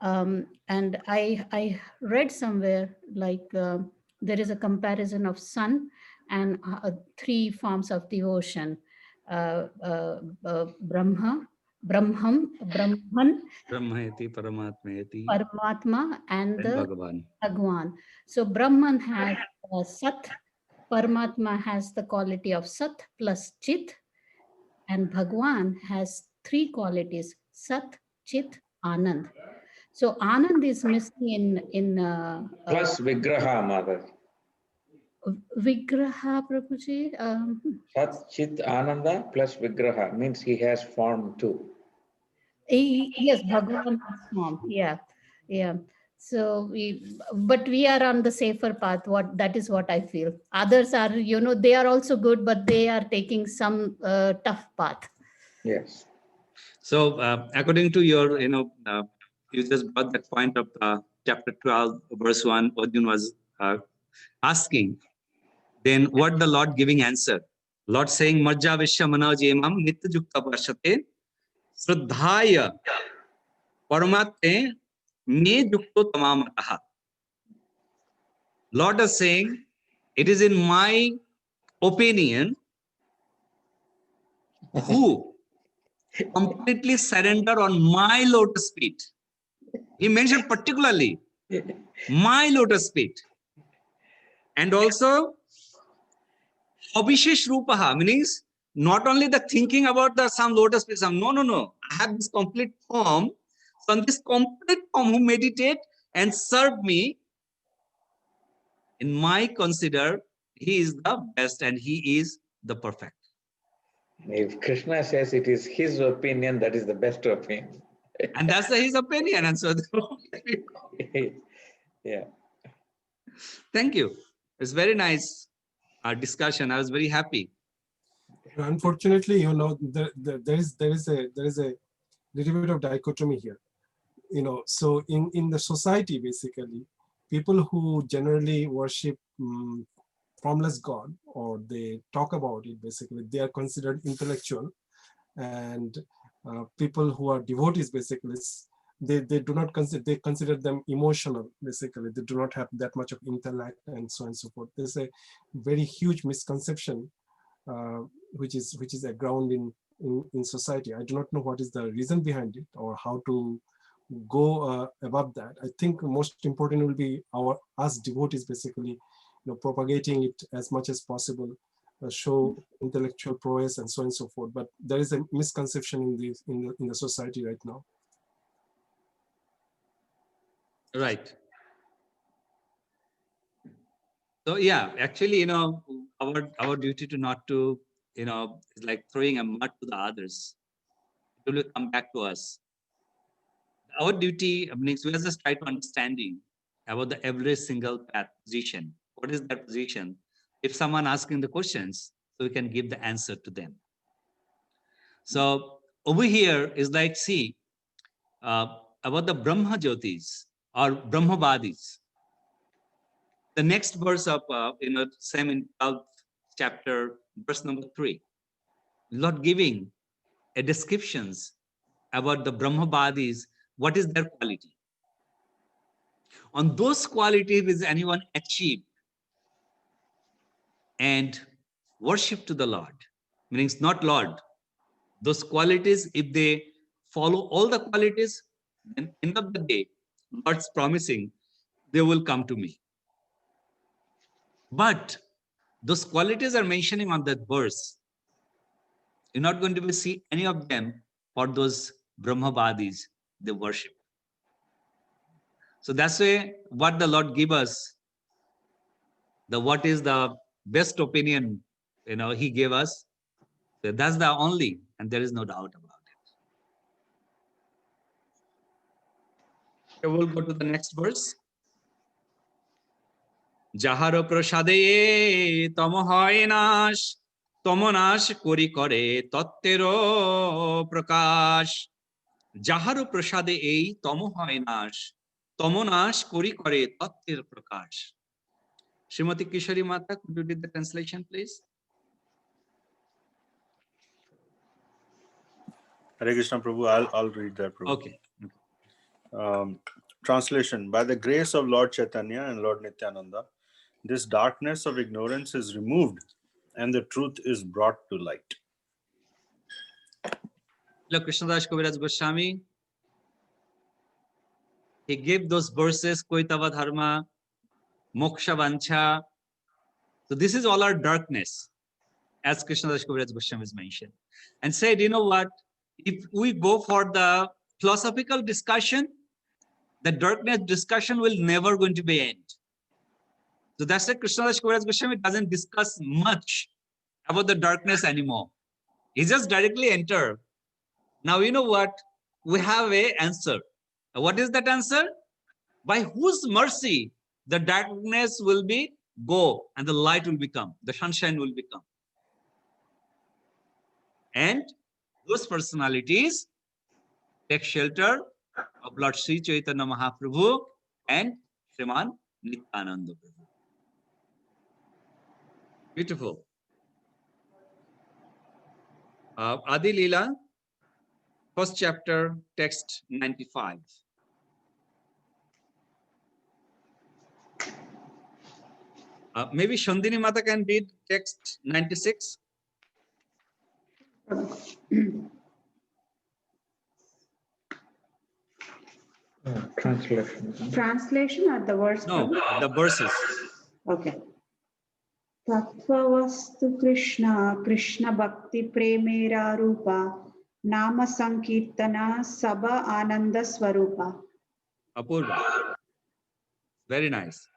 And I read somewhere like there is a comparison of sun and 3 forms of devotion. Brahman, Brahmayati, Paramatmayati, Paramatma, and the Bhagavan. Bhagwan. So Brahman has Sat, Paramatma has the quality of Sat plus Chit, and Bhagwan has 3 qualities, Sat, Chit, Anand. So Anand is missing in Plus Vigraha, Mother. Vigraha, Prabhuji. Sat Chit Ananda plus Vigraha means he has form too. Yes, Bhagwan has form. Yeah. So but we are on the safer path. That is what I feel. Others are, they are also good, but they are taking some tough path. Yes. So according to your, you just brought that point of chapter 12, verse 1, Arjuna was asking, then what the Lord giving answer? Lord saying, Marja Vishya Manoj Emam Nitya Jukta Parshate Sraddhaya Paramatte Me Yukto Tamamataha. Lord is saying, it is in my opinion who completely surrender on my lotus feet. He mentioned particularly my lotus feet. And also Abhishesh Rupaha, means not only the thinking about the some lotus feet, no. I have this complete form. So on this complete form who meditate and serve me, in my consider, he is the best and he is the perfect. If Krishna says it is his opinion, that is the best opinion. And that's his opinion. And so, Yeah. thank you. It's very nice discussion. I was very happy. Unfortunately, you know, there is a little bit of dichotomy here. You know, so in the society, basically, people who generally worship formless God, or they talk about it, basically, they are considered intellectual, and people who are devotees, basically, they do not consider, they consider them emotional, basically. They do not have that much of intellect and so on and so forth. There's a very huge misconception which is a ground in society. I do not know what is the reason behind it or how to go above that. I think most important will be us devotees, basically, you know, propagating it as much as possible, show intellectual prowess and so on and so forth. But there is a misconception in the society right now. Right. So yeah, actually, you know, our duty to not to, you know, is like throwing a mud to the others. It will come back to us. Our duty means we just try to understanding about the every single path position. What is that position? If someone asking the questions, so we can give the answer to them. So over here is like, see, about the Brahma Jyotis or Brahmavadis. The next verse of, you know, same in 12th chapter, verse number 3, Lord giving a descriptions about the Brahmavadis, what is their quality. On those qualities is anyone achieve and worship to the Lord, means not Lord. Those qualities, if they follow all the qualities, then end of the day, Lord's promising they will come to me. But those qualities are mentioning on that verse. You're not going to see any of them for those Brahmavadis they worship. So that's why what the Lord give us, the what is the best opinion, you know, he gave us. So that's the only, and there is no doubt about it. Okay, we'll go to the next verse. Jaharo prasade tamo hoy nash, tamo nash kori kore tattero prakash. Jaharo prasade ei tamo hoy nash, tamo nash kori kore tattero prakash. Srimati Kishori Mata, could you read the translation, please? Hare Krishna Prabhu, I'll read that, Prabhu. Okay. Translation. By the grace of Lord Chaitanya and Lord Nityananda, this darkness of ignorance is removed and the truth is brought to light. Krishnadas Kaviraj Goswami, he gave those verses, Koitava Dharma, Moksha Vancha. So this is all our darkness, as Krishnadas Kaviraj Goswami has mentioned. And said, you know what, if we go for the philosophical discussion, the darkness discussion will never going to be end. So that's why Krishnadas Kaviraj Goswami doesn't discuss much about the darkness anymore. He just directly enter. Now, you know what? We have a answer. What is that answer? By whose mercy the darkness will be go and the light will become, the sunshine will become. And those personalities take shelter of Lord Sri Chaitanya Mahaprabhu and Sriman Nityananda Prabhu. Beautiful. Adi Leela, first chapter, text 95. Maybe Shandini Mata can read text 96. Translation. Translation or the verse? No, Prabhu? the verses. Okay. Tattvavastu Krishna, Krishna Bhakti Premera Rupa, Nama Sankirtana Sabha Ananda Swarupa. Apurva. Very nice.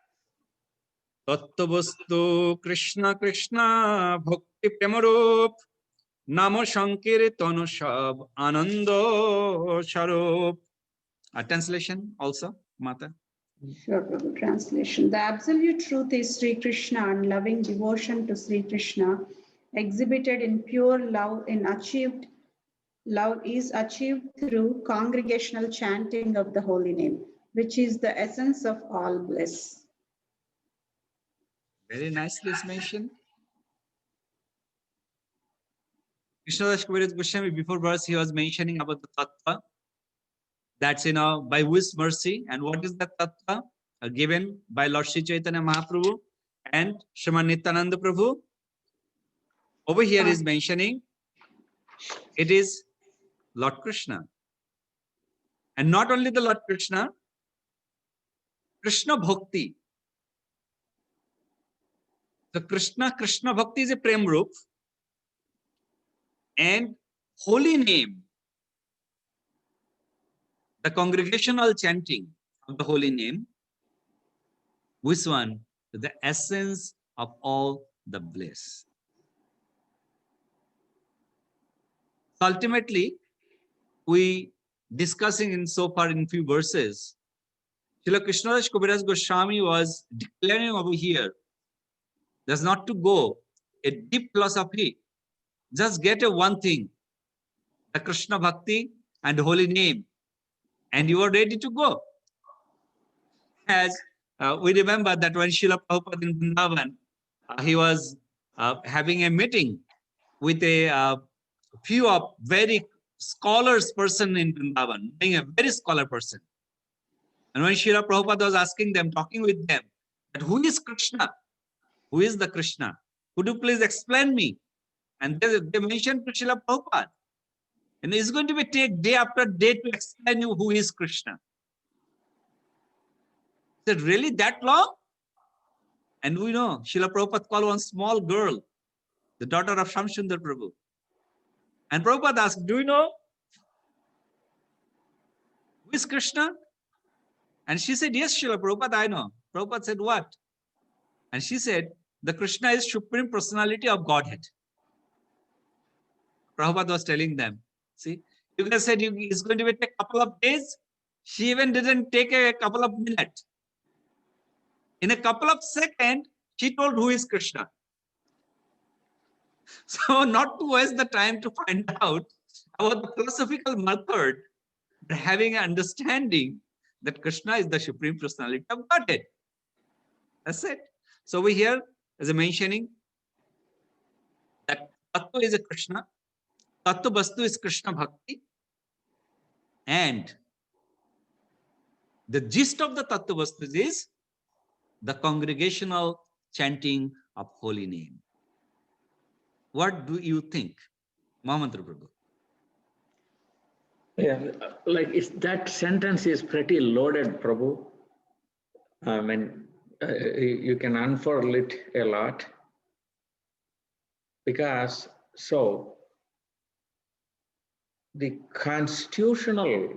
Tattvastu Krishna Krishna Bhakti Premarup Namo Sankirtana Sab Anando Sharup. A translation also, Mata. Sure, Prabhu. Translation. The absolute truth is Sri Krishna, and loving devotion to Sri Krishna, exhibited in pure love is achieved through congregational chanting of the holy name, which is the essence of all bliss. Very nicely it's mentioned. Krishnadas Kaviraj Goswami, before verse, he was mentioning about the tattva. That's, by whose mercy, and what is that tattva? Given by Lord Sri Chaitanya Mahaprabhu and Sriman Nityananda Prabhu. Over here is mentioning it is Lord Krishna. And not only the Lord Krishna, Krishna Bhakti. So Krishna Bhakti is a Prem Rup. And holy name, the congregational chanting of the holy name, which one? The essence of all the bliss. So ultimately, we discussing in so far in few verses, Srila Krishnadas Kaviraj Goswami was declaring over here, there's not to go a deep philosophy, just get a one thing, the Krishna Bhakti and holy name, and you are ready to go. As we remember that when Srila Prabhupada in Vrindavan, he was having a meeting with a few of very scholars person in Vrindavan, being a very scholar person. And when Srila Prabhupada was asking them, talking with them, that who is Krishna? Who is the Krishna? Could you please explain me? And they mentioned to Srila Prabhupada. And it's going to be take day after day to explain you who is Krishna. Is it really that long? And we know Srila Prabhupada called one small girl, the daughter of Shamsundar Prabhu. And Prabhupada asked, do you know who is Krishna? And she said, yes, Srila Prabhupada, I know. Prabhupada said, what? And she said, the Krishna is Supreme Personality of Godhead. Prabhupada was telling them, see, you guys said it's going to take a couple of days. She even didn't take a couple of minutes. In a couple of seconds, she told who is Krishna. So not to waste the time to find out about the philosophical method, but having an understanding that Krishna is the Supreme Personality of Godhead. That's it. So we here, as a mentioning, that Tattva is a Krishna, Tattva Vastu is Krishna Bhakti, and the gist of the Tattva Vastu is the congregational chanting of holy name. What do you think, Mahamantra Prabhu? Yeah, like that sentence is pretty loaded, Prabhu. I mean, you can unfurl it a lot. Because, so, the constitutional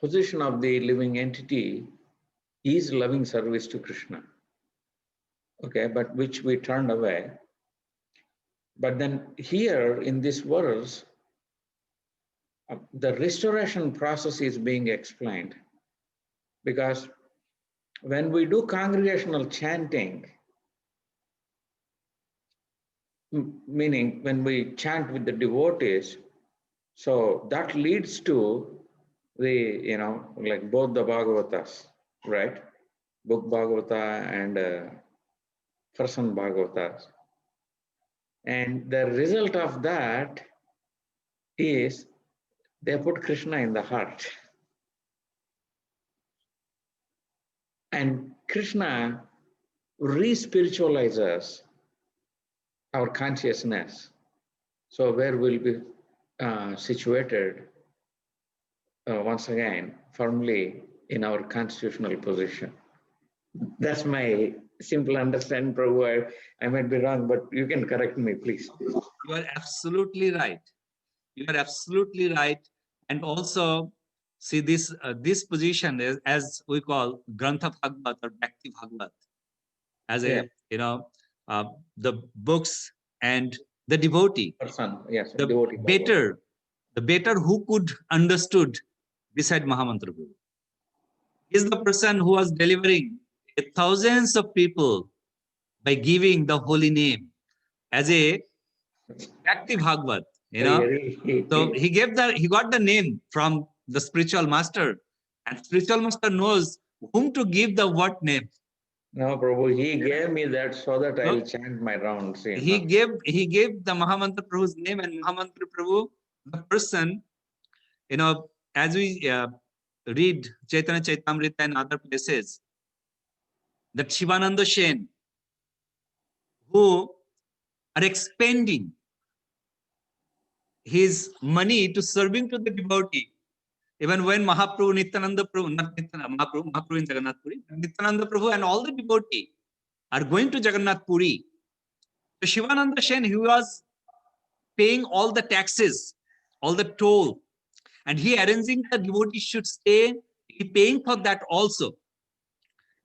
position of the living entity is loving service to Krishna. Okay, but which we turned away. But then here in this verse, the restoration process is being explained. Because when we do congregational chanting, meaning when we chant with the devotees, so that leads to the, like both the Bhagavatas, right? Book Bhagavata and Person Bhagavatas. And the result of that is They put Krishna in the heart. And Krishna re-spiritualizes our consciousness. So where we'll be situated once again firmly in our constitutional position. That's my simple understanding, Prabhu. I might be wrong, but you can correct me, please. You are absolutely right. You are absolutely right. And also, see this position is, as we call Grantha Bhagavat or Bhakti Bhagavat, as Yeah. the books and the devotee. Person, yes, The devotee Bhagavat. better who could understood beside Mahamantra Guru. He is the person who was delivering thousands of people by giving the holy name as a Bhakti Bhagavat, you know. So he got the name from the spiritual master, and spiritual master knows whom to give the what name. No, Prabhu, he gave me that so that No. I'll chant my rounds. You He know. gave the Mahamantra Prabhu's name, and Mahamantra Prabhu, the person, you know, as we read Chaitanya Chaitamrita and other places, that Shivananda Sen, who are expending his money to serving to the devotee. Even when Mahaprabhu, Nityananda Prabhu, not Nityananda, Mahaprabhu in Jagannath Puri, Nityananda Prabhu and all the devotee are going to Jagannath Puri. So Shivananda Sen, he was paying all the taxes, all the toll, and he arranging the devotee should stay, he paying for that also.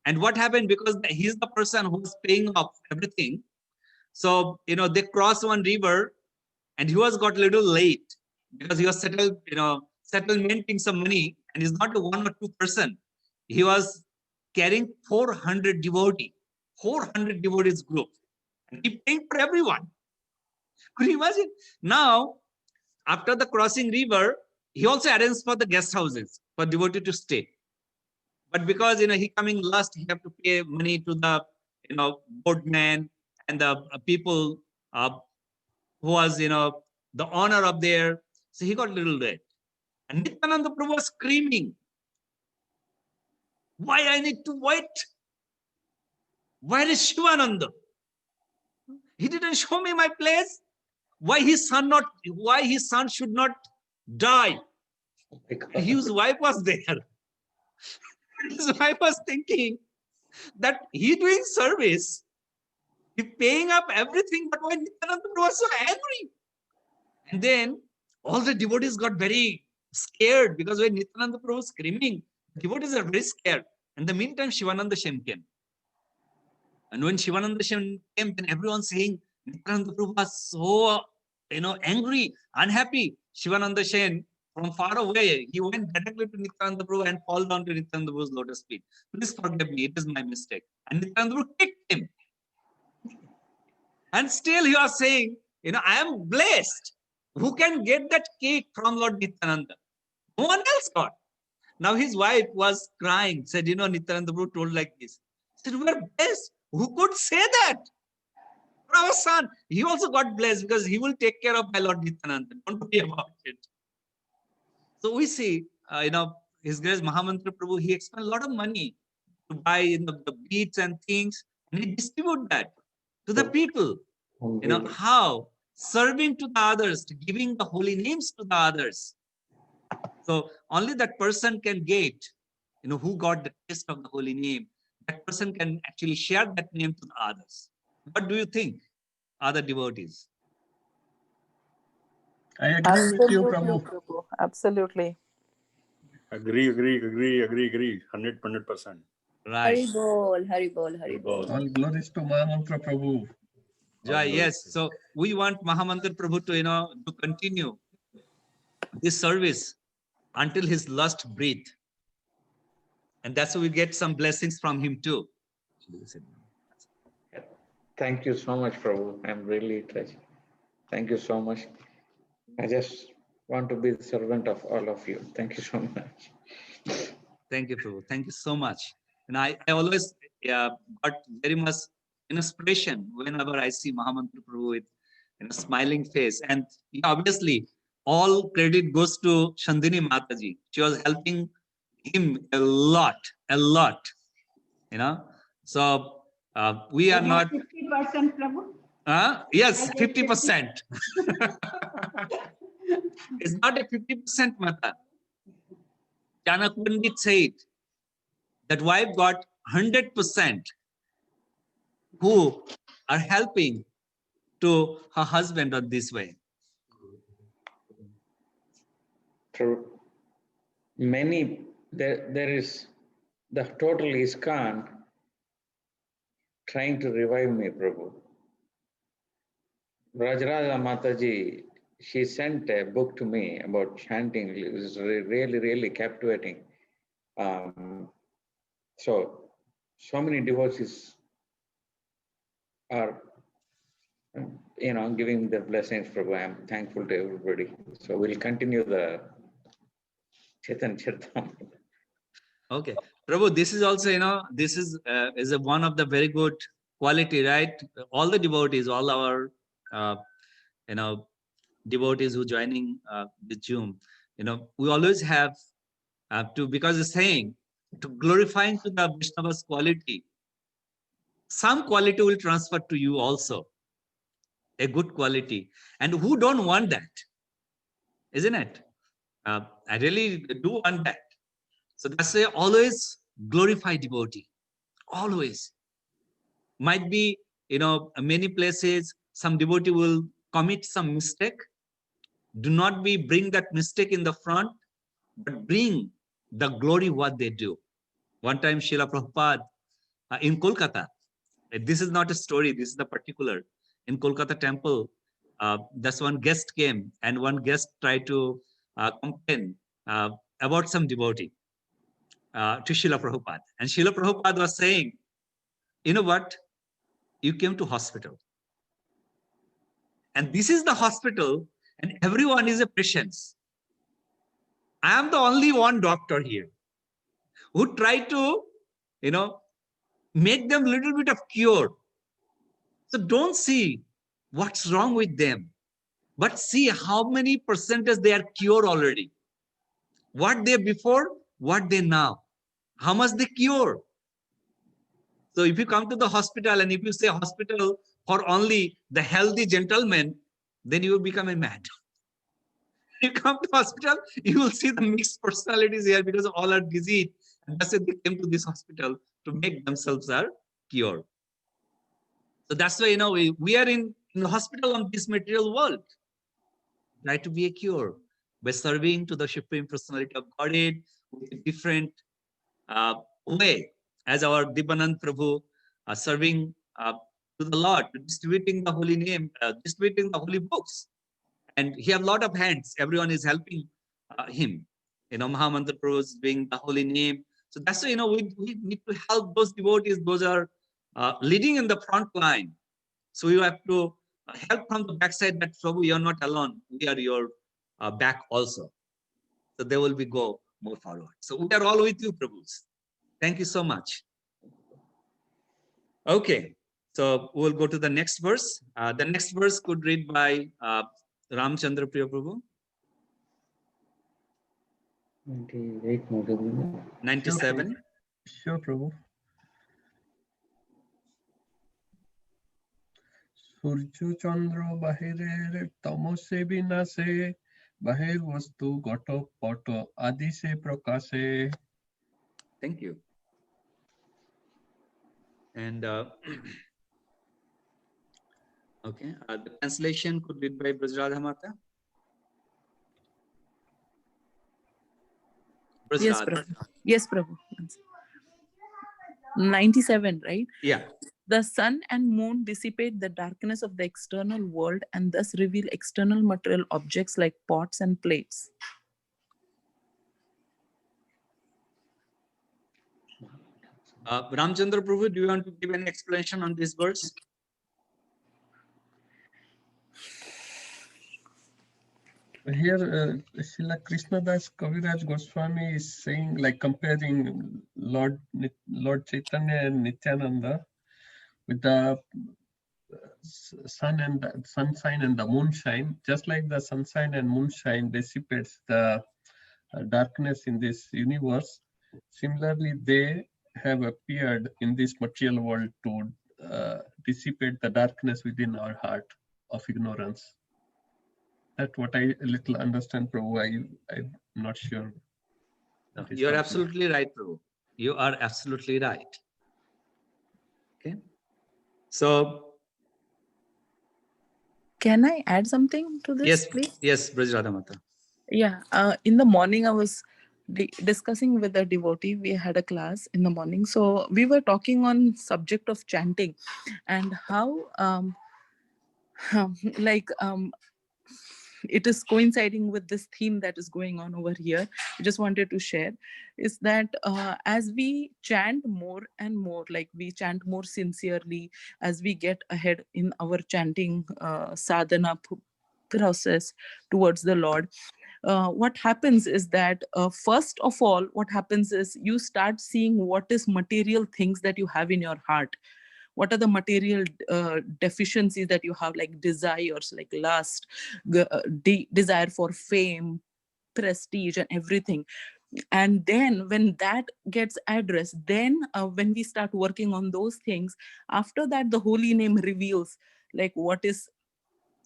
And what happened, because he's the person who was paying off everything. So, you know, they crossed one river and he was got a little late because he was settlementing some money, and he's not a one or two person. He was carrying 400 devotees group, and he paying for everyone. Could you imagine? Now, after the crossing river, he also arranged for the guest houses for devotee to stay. But because, you know, he coming last, he have to pay money to the, you know, boatman and the people who was, you know, the honor of there. So he got a little late. And Nityananda Prabhu was screaming, why I need to wait? Where is Shivananda? He didn't show me my place. Why his son should not die? His wife was there. His wife was thinking that he doing service, he paying up everything, but why Nityananda Prabhu was so angry? And then all the devotees got very scared, because when Nityananda Prabhu was screaming, devotees are very scared. In the meantime, Shivananda Sen came. And when Shivananda Sen came, then everyone saying Nityananda Prabhu was so, you know, angry, unhappy. Shivananda Sen, from far away, he went directly to Nityananda Prabhu and fall down to Nityananda Prabhu's lotus feet. Please forgive me, it is my mistake. And Nityananda Prabhu kicked him. And still he was saying, you know, I am blessed. Who can get that cake from Lord Nityananda? No one else got. Now his wife was crying, said, you know, Nityananda Prabhu told like this. Said, we are blessed. Who could say that? For our son, he also got blessed because he will take care of my Lord Nityananda. Don't worry about it. So we see, you know, His Grace Mahamantra Prabhu, he expended a lot of money to buy, you know, the beads and things, and he distribute that to the people. You know, how? Serving to the others, giving the holy names to the others. So only that person can get, you know, who got the taste of the holy name. That person can actually share that name to the others. What do you think, other devotees? I agree with you, Prabhu. Prabhu. Absolutely. Agree. 100%. Right. Hari Bol, Hari Bol, Hari Bol. All glories to Mahamantra Prabhu. Jai, yes. So we want Mahamantra Prabhu to, you know, to continue this service until his last breath. And that's why we get some blessings from him too. Thank you so much, Prabhu. I'm really touched. Thank you so much. I just want to be the servant of all of you. Thank you so much. Thank you, Prabhu. Thank you so much. And I always got very much inspiration whenever I see Mahamantra Prabhu with, you know, smiling face. And obviously, all credit goes to Shandini Mataji. She was helping him a lot, you know. So we are not. 50%, Prabhu. Yes, I get 50%. It's not a 50% Mata. Chanak Pandit said that wife got 100% who are helping to her husband on this way. True. Many, there is the total ISKCON trying to revive me, Prabhu. Rajaraja Mataji, she sent a book to me about chanting. It was really, really captivating. So many devotees are, giving their blessings, Prabhu. I'm thankful to everybody. So we'll continue the Chetan Charitamrita. Okay, Prabhu, this is also, this is one of the very good quality, right? All the devotees, all our, devotees who joining the Zoom, we always have to, because it's saying to glorifying to the Vaishnava's quality, some quality will transfer to you also, a good quality. And who don't want that, isn't it? I really do want that. So that's why always glorify devotee, always. Might be, many places, some devotee will commit some mistake. Do not bring that mistake in the front, but bring the glory what they do. One time, Srila Prabhupada in Kolkata, this is not a story, this is the particular. In Kolkata temple, that's one guest came and one guest tried to complain about some devotee to Srila Prabhupada. And Srila Prabhupada was saying, you know what? You came to hospital. And this is the hospital and everyone is a patient. I am the only one doctor here who tried to, make them a little bit of cure. So don't see what's wrong with them, but see how many percentage they are cured already. What they before, what they now, how much they cure. So if you come to the hospital and if you say hospital for only the healthy gentlemen, then you will become a mad. You come to hospital, you will see the mixed personalities here because all are diseased. And that's why they came to this hospital to make themselves are cured. So that's why, we are in the hospital on this material world. Try to be a cure by serving to the Supreme Personality of Godhead with a different way, as our Dipanand Prabhu serving to the Lord, distributing the holy name, distributing the holy books. And he have a lot of hands. Everyone is helping him. Mahamantra Prabhu is doing the holy name. So that's why, we need to help those devotees. Those are leading in the front line. So you have to help from the backside that Prabhu, you're not alone. We are your back also. So they will go more forward. So we are all with you, Prabhus. Thank you so much. Okay, so we'll go to the next verse. The next verse could read by Ramchandra Priya Prabhu. 97. Sure, Prabhu. Surju Chandra Bahire Tamose Binase Bahir Vastu Goto Poto Adi Se Prakase. Thank you. And okay, the translation could read by Brajradha Mata. Yes, Prabhu. Yes, Prabhu. 97, right? Yeah. The sun and moon dissipate the darkness of the external world and thus reveal external material objects like pots and plates. Ramchandra Prabhu, do you want to give an explanation on this verse? Here, Srila Krishnadas Kaviraj Goswami is saying, like comparing Lord Chaitanya and Nityananda with the sunshine and the moonshine, just like the sunshine and moonshine dissipates the darkness in this universe. Similarly, they have appeared in this material world to dissipate the darkness within our heart of ignorance. That's what I little understand, Prabhu. I'm not sure. No, That is you're something. absolutely right, Prabhu. You are absolutely right. Okay. So Can I add something to this, yes, please? yes, Braj Radha Mata. Yeah, in the morning, I was discussing with a devotee. We had a class in the morning, so we were talking on subject of chanting and how, like, it is coinciding with this theme that is going on over here. I just wanted to share is that as we chant more and more, like we chant more sincerely, as we get ahead in our chanting sadhana process towards the Lord, what happens is that first of all, what happens is you start seeing what is material things that you have in your heart. What are the material deficiencies that you have, like desires, like lust, desire for fame, prestige, and everything. And then when that gets addressed, then when we start working on those things, after that the holy name reveals like what is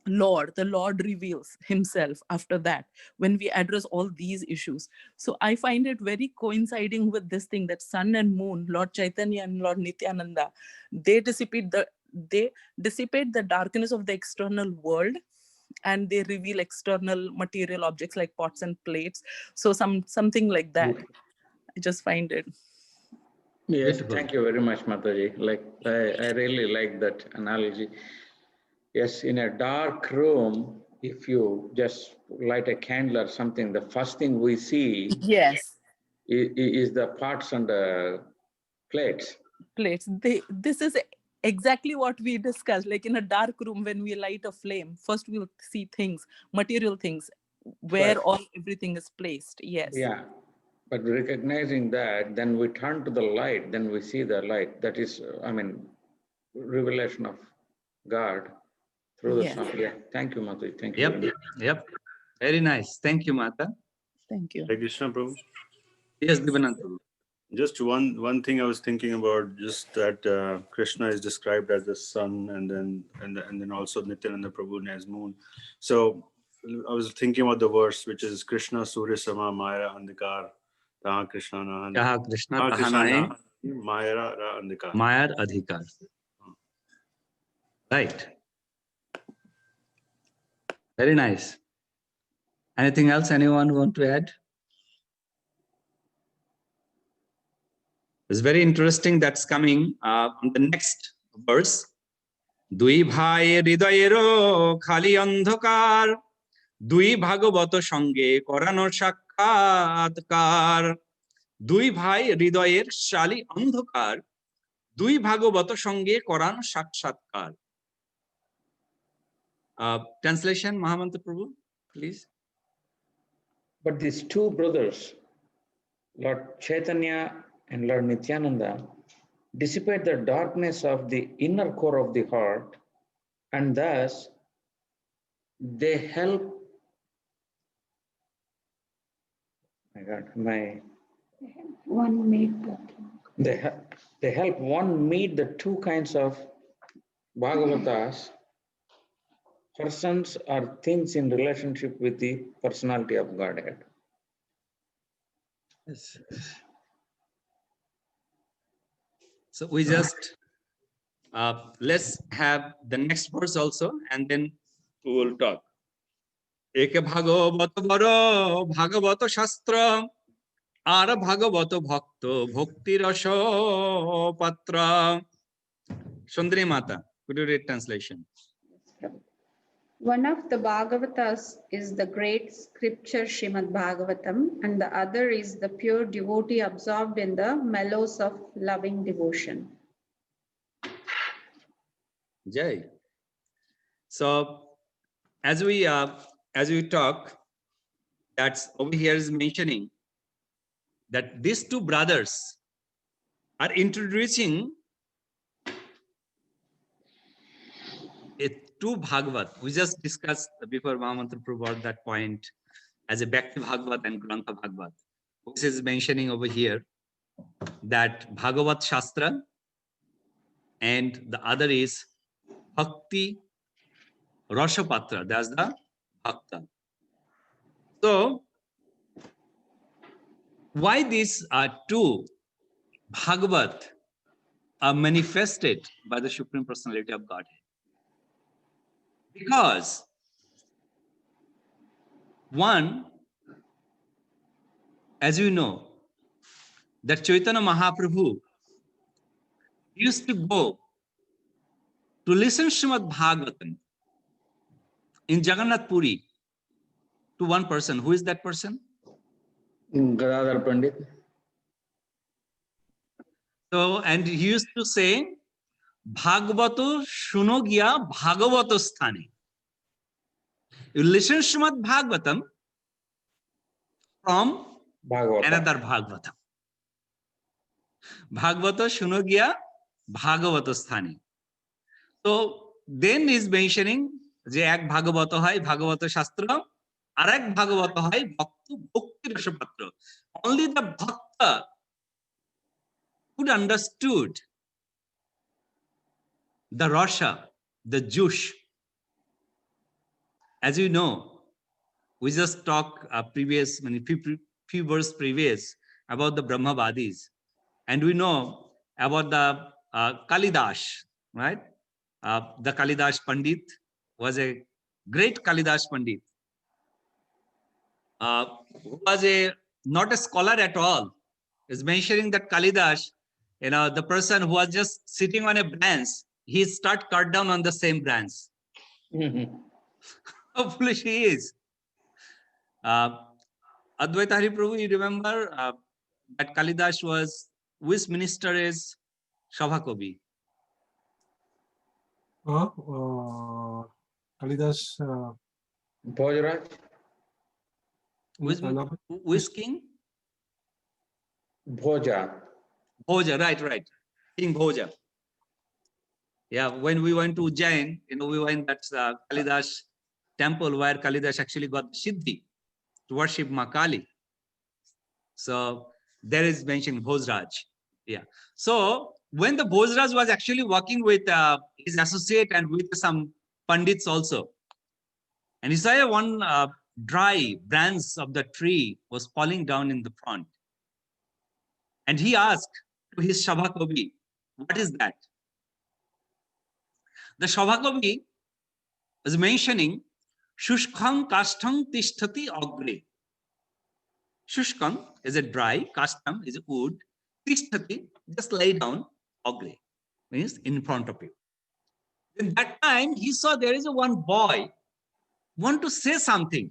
Lord. The Lord reveals himself after that when we address all these issues. So I find it very coinciding with this thing that sun and moon, Lord Chaitanya and Lord Nityananda, they dissipate the darkness of the external world, and they reveal external material objects like pots and plates. So something like that. I just find it. Yes, Beautiful. thank you very much, Mataji. Like, I really like that analogy. Yes, in a dark room, if you just light a candle or something, the first thing we see Yes. is the pots and the plates. Plates. This is exactly what we discussed. Like in a dark room, when we light a flame, first we'll see things, material things, where But, everything is placed. Yes. yeah, but recognizing that, then we turn to the light, then we see the light. That is, I mean, revelation of God through the Yes. sun. Yeah, thank you, Mataji. Thank you. Yep, very much. yep. Very nice. Thank you, Mata. Thank you. Hare Krishna, Prabhu. Yes, Divanand Prabhu. Just one thing I was thinking about, just that Krishna is described as the sun, and then also Nityananda Prabhu as moon. So I was thinking about the verse which is Krishna Surya Sama Maya Andhikar Taha Krishna Na Jaha Krishna Taha taha Krishna nahe Na Maya Ra Andhikar. Mayar Adhikar. Right. Very nice. Anything else anyone want to add? It's very interesting that's coming on the next verse. Dui bhai hridayero khali andhakar, dui bhagavato sange korano sakkhatkar. Dui bhai hridayer shali andhakar, dui bhagavato sange korano sakshatkar. Translation, Mahamanta Prabhu, please. But these two brothers, Lord Chaitanya and Lord Nityananda, dissipate the darkness of the inner core of the heart, and thus they help. My God, One made they help one meet the two kinds of Bhagavatas, persons or things in relationship with the personality of Godhead. Yes. So we just let's have the next verse also, and then we will talk. Eke bhagavato baro bhagavato shastra ara bhagavato bhakto bhakti rasha patra. Sundari Mata, could you read translation? One of the Bhagavatas is the great scripture Srimad Bhagavatam, and the other is the pure devotee absorbed in the mellows of loving devotion. Jai. So as we talk, that's over here is mentioning that these two brothers are introducing two Bhagavat. We just discussed before Mahamantra brought that point as a Bhakti Bhagavat and Grantha Bhagavat, which is mentioning over here that Bhagavat Shastra and the other is Bhakti Rasapatra. That's the Bhakta. So, why these two Bhagavat are manifested by the Supreme Personality of Godhead? Because one, as you know, that Chaitanya Mahaprabhu used to go to listen Srimad Bhagavatam in Jagannath Puri to one person. Who is that person? Gadadhar Pandit. So, and he used to say, Bhagavato shuno gya Bhagavato sthane. You listen Srimad Bhagavatam from Bhagavata. another Bhagavatam. Bhagavato shuno gya Bhagavato sthane. So, then he is mentioning যে এক ভাগবত হয় ভাগবত শাস্ত্র আর এক ভাগবত হয় ভক্ত ভক্তি রসপাত্র. Only the bhakta could understood the rasa, the juice. As you know, we just talked previous, few verses previous about the Brahmavadis, and we know about the Kalidas, right? The Kalidas Pandit was a great Kalidas Pandit, who was not a scholar at all. Is mentioning that Kalidas, the person who was just sitting on a branch, he start cut down on the same branch. How foolish he is. Advaita Hari Prabhu, you remember that Kalidas was, which minister is Shabhakobi? Kalidas. Bhojaraj. Which king? Bhoja. Bhoja, right. King Bhoja. Yeah, when we went to Ujjain, we went that Kalidas temple where Kalidas actually got Siddhi to worship Ma Kali. So there is mentioned Bhojraj. Yeah. So when the Bhojraj was actually working with his associate and with some Pandits also, and he saw one dry branch of the tree was falling down in the front. And he asked to his Shabhakobi, what is that? The Shabhakobi is mentioning Shushkam Kashtam Tishtati Agre. Shushkam is a dry, Kashtam is a wood, Tishtati, just lay down, Agre, means in front of you. In that time, he saw there is one boy want to say something,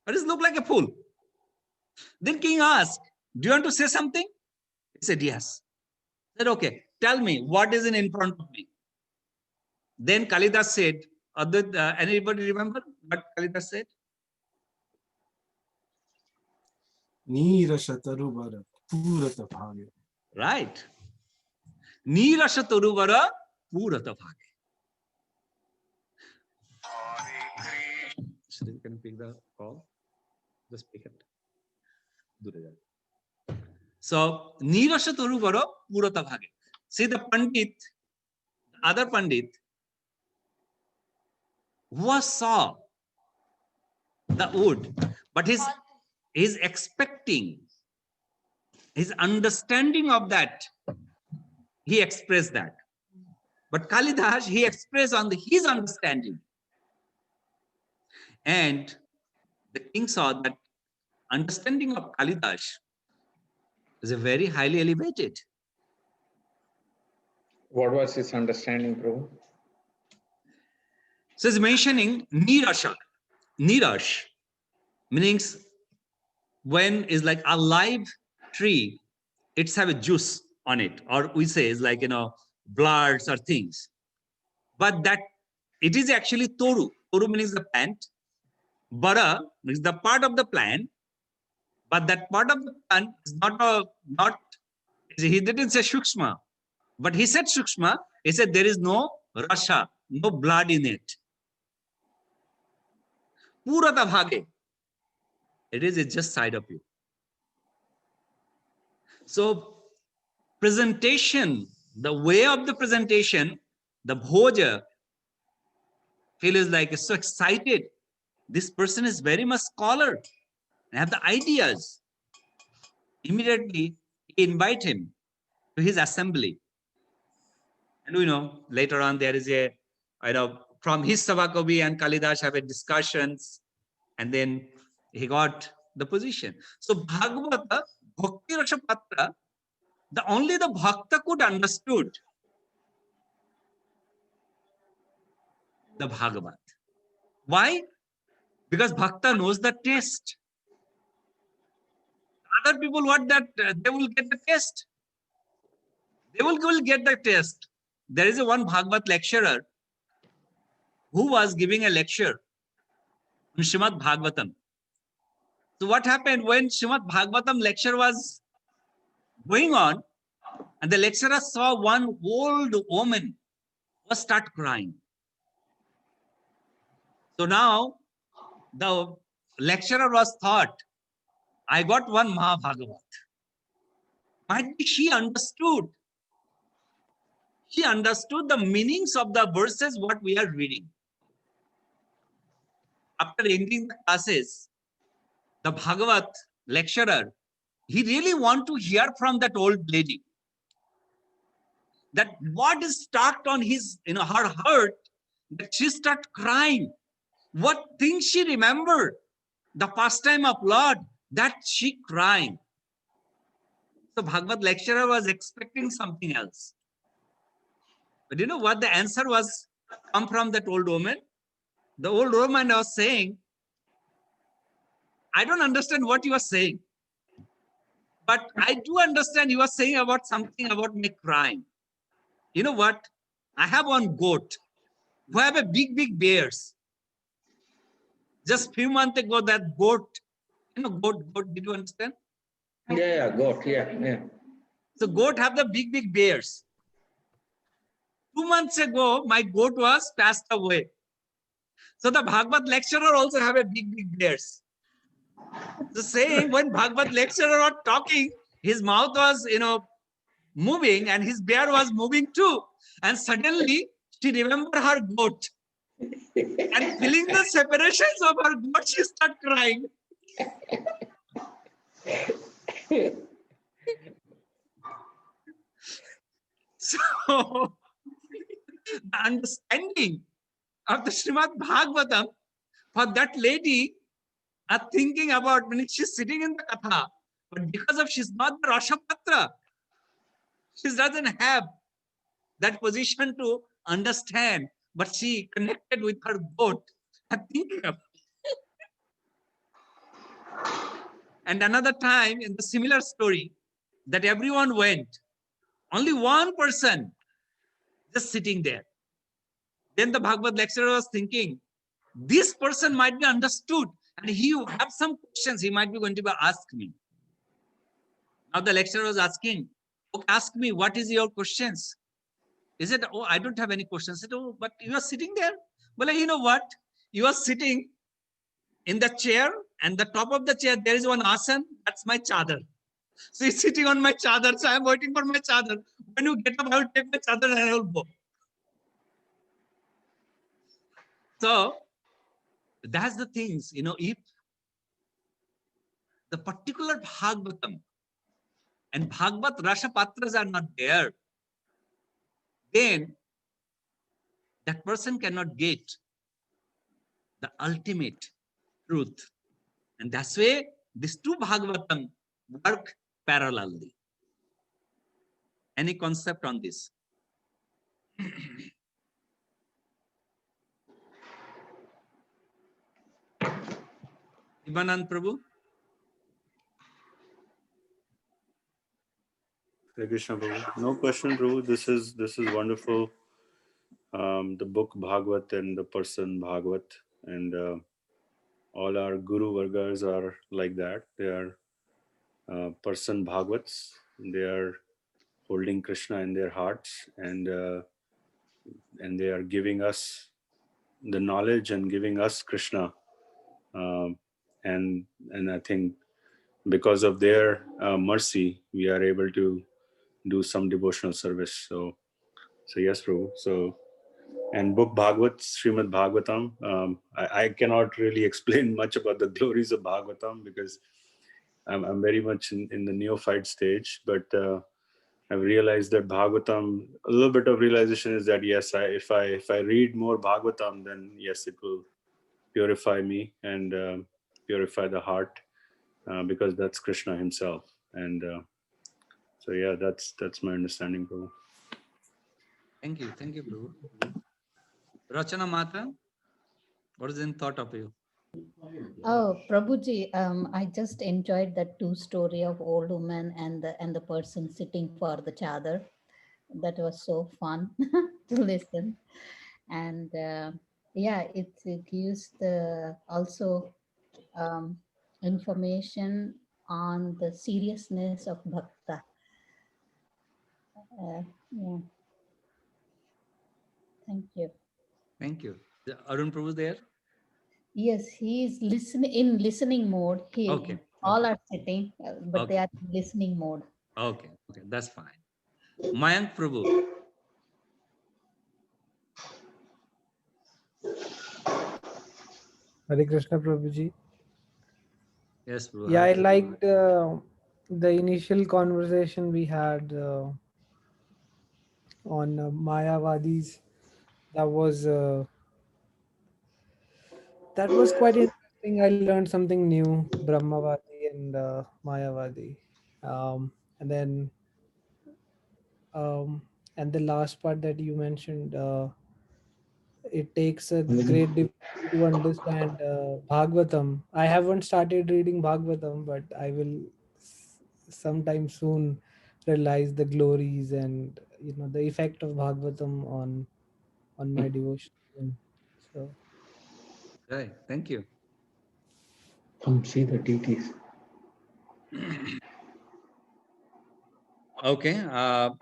but it looked like a fool. Then king asked, do you want to say something? He said, yes. He said, okay, tell me, what is in front of me? Then Kalidas said, anybody remember what Kalidas said? Nirashatarubara purata bhage. Right. Nirashatarubara purata bhage. So you can pick the call. Just pick it. So, Nirashatarubara purata bhage. See the Pandit, other Pandit, who saw the wood, but he's expecting, his understanding of that, he expressed that. But Kalidas, he expressed on his understanding. And the king saw that understanding of Kalidas is a very highly elevated. What was his understanding, Prabhu? So it's mentioning Nirasha. Nirash means when is like a live tree, it's have a juice on it, or we say it's like, bloods or things. But that it is actually toru. Toru means the plant. Bara means the part of the plant. But that part of the plant is not. He didn't say shukshma, but he said shukshma. He said there is no rasha, no blood in it. Purata bhage. It's just side of you. So presentation, the way of the presentation, the bhoja feels like is so excited. This person is very much scholar and have the ideas. Immediately he invite him to his assembly. And we know later on there is a, from his Savakavi and Kalidas have a discussions, and then he got the position. So Bhagavata, Bhakti Rasa Patra, only the Bhakta could understood the Bhagavat. Why? Because Bhakta knows the taste. Other people, what that they will get the taste. They will get the taste. There is a one Bhagavat lecturer who was giving a lecture on Srimad Bhagavatam. So what happened when Srimad Bhagavatam lecture was going on, and the lecturer saw one old woman was start crying. So now the lecturer was thought, I got one Mahabhagavat. Might be she understood. She understood the meanings of the verses what we are reading. After ending the classes, the Bhagavat lecturer, he really want to hear from that old lady that what is stuck on his, her heart, that she start crying. What things she remembered, the pastime of Lord, that she crying. So Bhagavat lecturer was expecting something else. But you know what the answer was come from that old woman? The old woman was saying, I don't understand what you are saying, but I do understand you are saying about something about me crying. You know what? I have one goat who have a big bears. Just few months ago, that goat, goat, did you understand? Yeah, goat, yeah. So goat have the big bears. 2 months ago, my goat was passed away. So the Bhagavat lecturer also have a big bears. The same, when Bhagavat lecturer was talking, his mouth was, moving, and his bear was moving too. And suddenly she remembered her goat. And feeling the separations of her goat, she started crying. So the understanding of the Srimad Bhagavatam for that lady are thinking about when she's sitting in the Katha, but because of she's not the Rasapatra, she doesn't have that position to understand, but she connected with her goat and thinking of. And another time in the similar story that everyone went, only one person just sitting there. Then the Bhagavad lecturer was thinking, this person might be understood and he have some questions he might be going to ask me. Now the lecturer was asking, okay, ask me, what is your questions? Is it, oh, I don't have any questions. I said, oh, but you are sitting there. Well, you know what? You are sitting in the chair, and the top of the chair, there is one asan. That's my chadar. So he's sitting on my chadar. So I'm waiting for my chadar. When you get up, I will take my chadar and I will go. So that's the things, if the particular Bhagavatam and Bhagavat Rasa Patras are not there, then that person cannot get the ultimate truth. And that's why these two Bhagavatam work parallelly. Any concept on this? Ivanand Prabhu? Hare Krishna, Prabhu. No question, Prabhu. This is wonderful. The book Bhagavat and the person Bhagavat, and all our Guru Vargas are like that. They are person Bhagavats. They are holding Krishna in their hearts, and and they are giving us the knowledge and giving us Krishna. And I think because of their mercy, we are able to do some devotional service. So yes, Prabhu. So, and book Bhagavad, Srimad Bhagavatam. I cannot really explain much about the glories of Bhagavatam because I'm very much in the neophyte stage, but I've realized that Bhagavatam, a little bit of realization is that yes, if I read more Bhagavatam, then yes, it will purify me and purify the heart because that's Krishna himself. And so yeah, that's my understanding, Prabhu. Thank you, Prabhu. Rachana Mata, what is in thought of you? Oh, Prabhuji, I just enjoyed that two story of old woman and the person sitting for the chadar. That was so fun to listen, and yeah, it gives the also information on the seriousness of bhakta. Yeah. Thank you. Thank you. Arun Prabhu there? Yes, he is listening mode. Okay. All are sitting, but they Okay. are in listening mode. Okay, that's fine. Mayank Prabhu. Hare Krishna Prabhuji. Yes, Prabhu. Yeah, Hi. I liked the initial conversation we had on Mayavadis. That was quite interesting. I learned something new, Brahmavadi and Mayavadi. And then and the last part that you mentioned, it takes a great difficulty to understand Bhagavatam. I haven't started reading Bhagavatam, but I will sometime soon realize the glories and the effect of Bhagavatam on my devotion. So Right. Thank you. Come see the deities. Okay. So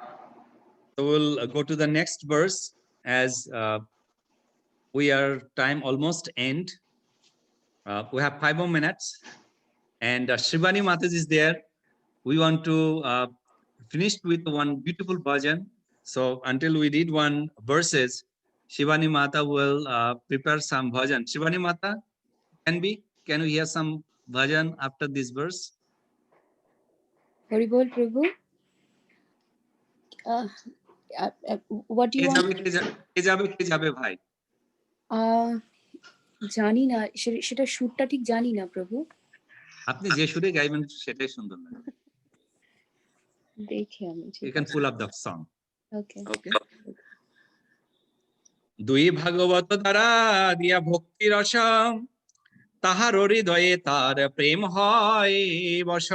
we'll go to the next verse as we are time almost end. We have 5 more minutes, and Shivani Mataji is there. We want to finish with one beautiful bhajan. So until we read one verses, Shivani Mata will prepare some bhajan. Shivani Mata, can we hear some bhajan after this verse? Haribol Prabhu. What do you want? কে যাবে ভাই? জানি না সেটা সুরটা ঠিক জানি না প্রভু। আপনি যে সুরে গাইবেন সেটাই সুন্দর লাগবে। দেখি আমি। You can pull up the song. Okay. দুই ভাগবত দ্বারা দিয়া ভক্তি রস তাহার হৃদয়ে তার প্রেম হয় বশ।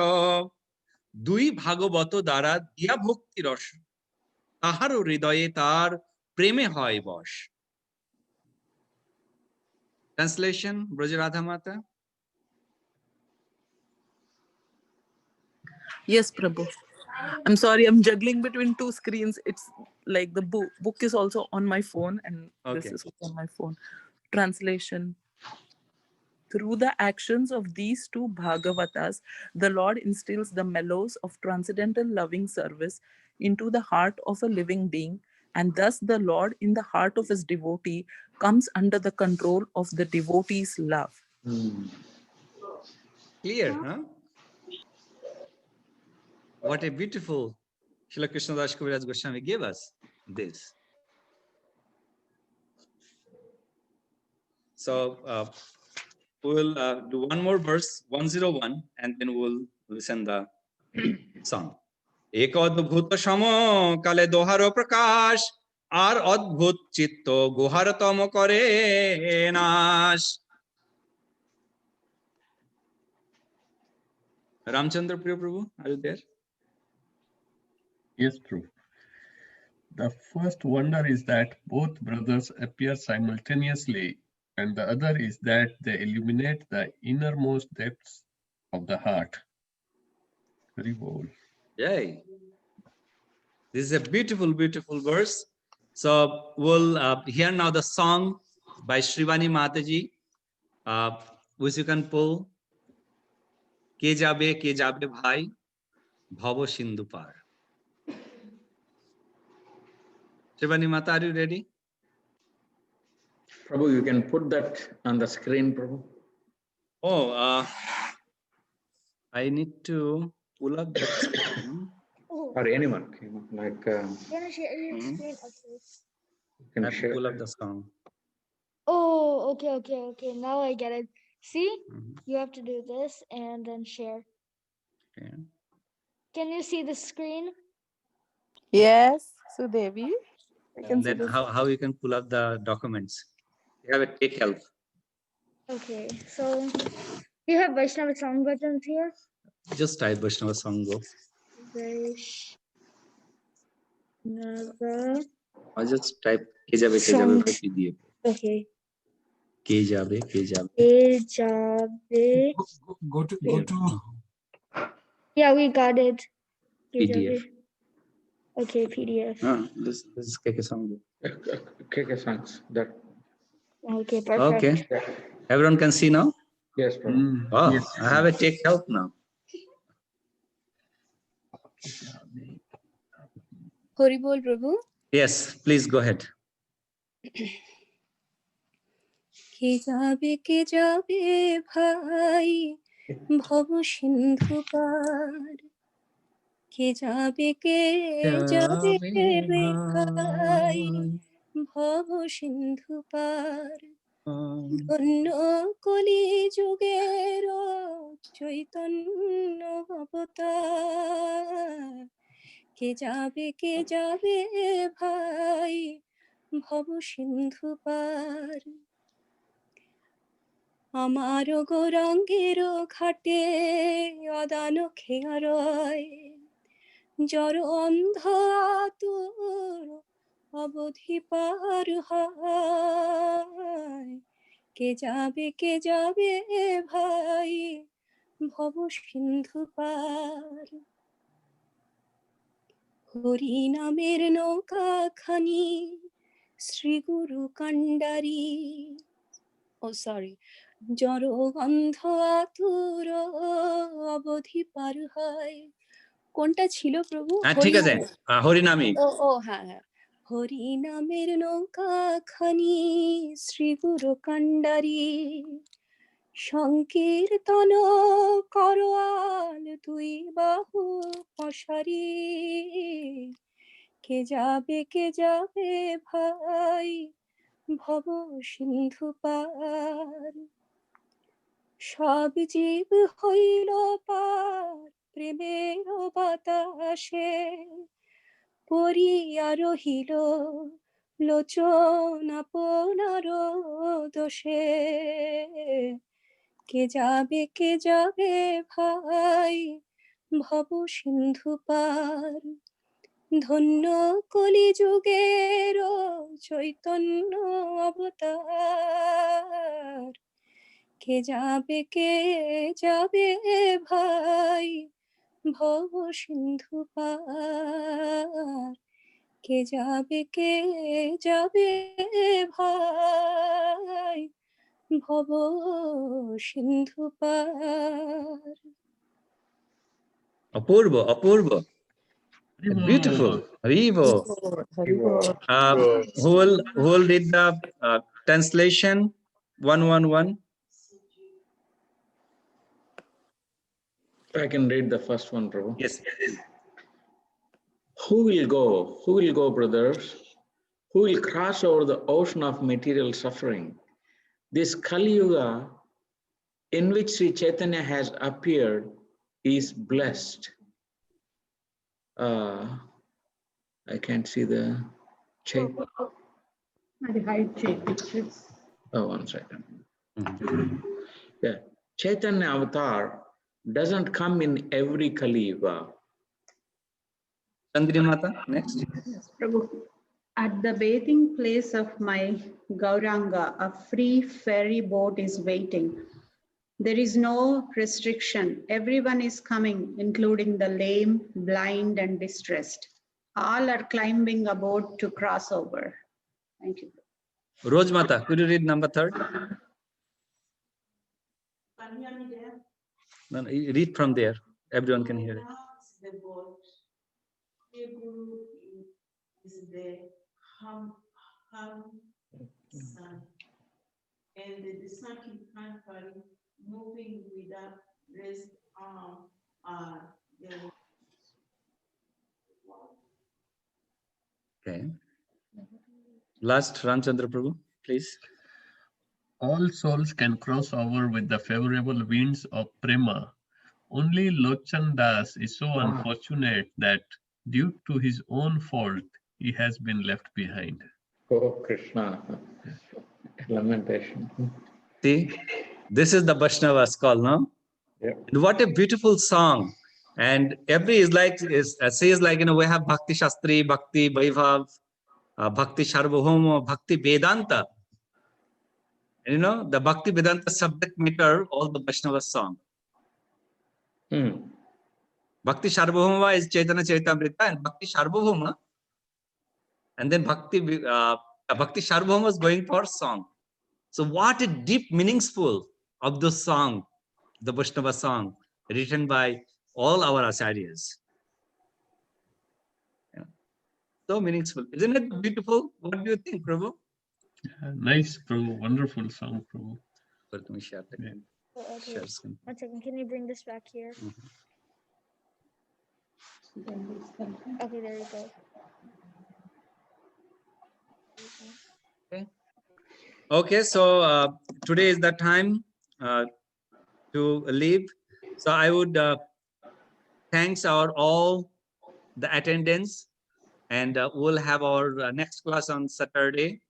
দুই ভাগবত দ্বারা দিয়া ভক্তি রস তাহার হৃদয়ে তার প্রেমে হয় বশ। Translation, Braj Radha Mata. Yes, Prabhu. I'm sorry, I'm juggling between two screens. It's like the book is also on my phone and this is also on my phone. Translation. Through the actions of these two Bhagavatas, the Lord instills the mellows of transcendental loving service into the heart of a living being, and thus the Lord in the heart of his devotee comes under the control of the devotee's love. Clear, huh? What a beautiful Srila Krishnadas Kaviraj Goswami gave us this. So we'll do one more verse, 101, and then we'll listen the song. এক অদ্ভুত সমকালে দোহার প্রকাশ আর অদ্ভুত চিত্ত গুহারতম করে নাশ। Ramchandra Priya Prabhu, are you there? Yes, Prabhu. The first wonder is that both brothers appear simultaneously, and the other is that they illuminate the innermost depths of the heart. Very bold. Yay. This is a beautiful, beautiful verse. So we'll hear now the song by Shrivani Mataji, which you can pull. Ke jabe bhai, bhavo sindhu par. Shrivani Mata, are you ready? Prabhu, you can put that on the screen, Prabhu. Oh, I need to pull up that song. Or anyone, like Can I share your Mhm. screen? Okay. you I can have to share. pull up the song. Oh, okay. Now I get it. See, Mhm. you have to do this and then share. Okay. Can you see the screen? Yes, Sudevi. I can And see then this. how you can pull up the documents. You have a take help. Okay, so you have Vaishnava song buttons here. Just type Vaishnava Sangha. Vaishnava. Or just type ke jabe Song. PDF. Okay. Ke jabe. Kejabe. Go to Yeah, we got it. PDF. Kejabe. Okay, PDF. This is KK Sangha. KK songs. That. Okay, perfect. Okay. Everyone can see now? Yes, Prabhu. Oh, Yes. I have a take help now. Horibol Prabhu. Yes, please go ahead. কে যাবে ভাই ভব সিন্ধু পার কে যাবে রে ভাই ভব সিন্ধু পার ধন্য কলি যুগের চৈতন্য অবতার কে যাবে ভাই ভব সিন্ধু পার আমার গৌরাঙ্গের ঘাটে অদান খেয়া রয় জর অন্ধ আতুর অবধি পার হয় কে যাবে ভাই ভব সিন্ধু পার হরি নামের নৌকা খানি শ্রী গুরু কান্ডারি ও সরি জর গন্ধ আতুর অবধি পার হয় কোনটা ছিল প্রভু ঠিক আছে হরিনামী ও হ্যাঁ হরি নামের নৌকা খানি শ্রী গুরু কান্ডারি সংকীর্তন করোয়াল দুই বাহু পশারি কে যাবে ভাই ভব সিন্ধু পার সব জীব হইল পার প্রেমের বাতাসে পড়িয়া রহিল লোচন আপনার দোষে কে যাবে ভাই ভব সিন্ধু পার ধন্য কলি যুগের চৈতন্য অবতার কে যাবে ভাই ভব সিন্ধু পার কে যাবে ভাই ভব সিন্ধু পার অপূর্ব beautiful Haribo. Who will read the translation 111? I can read the first one, Prabhu. Yes. Who will go, brothers? Who will cross over the ocean of material suffering? This Kali Yuga in which Sri Chaitanya has appeared is blessed. I can't see the pictures. Oh, 1 second. Yeah, Chaitanya Avatar doesn't come in every Kali Yuga. Chandri Mata, next. Yes, Prabhu. At the bathing place of my Gauranga, a free ferry boat is waiting. There is no restriction. Everyone is coming, including the lame, blind, and distressed. all are climbing a boat to cross over. Thank you. Rose Mata, could you read number 3rd? No, no, you read from there. Everyone can hear it. The boat. The guru is the sun, and the sunken country moving without rest are the Okay. Last, Ramchandra Prabhu, please. All souls can cross over with the favorable winds of prema. Only Lochan Das is so unfortunate that due to his own fault, he has been left behind. Oh, Krishna. Lamentation. See, this is the Vaishnava's call, no? Yeah. And what a beautiful song. And every says like, we have Bhakti Shastri, Bhakti Vaibhav, Bhakti Sarvabhauma, Bhakti Vedanta. And the Bhakti Vedanta subject matter, all the Vaishnava song. Bhakti Sarvabhauma is Chaitanya Charitamrita, and Bhakti Sarvabhauma. And then Bhakti Sarvabhauma is going for song. So what a deep meaningful of the song, the Vaishnava song, written by all our acharyas. Yeah. So meaningful. Isn't it beautiful? What do you think, Prabhu? Nice, Prabhu. Wonderful song, Prabhu. Let me share the Oh, okay. share screen. 1 second. Can you bring this back here? Okay, there you go. Okay, so today is the time to leave. So I would thanks all the attendance, and we'll have our next class on Saturday.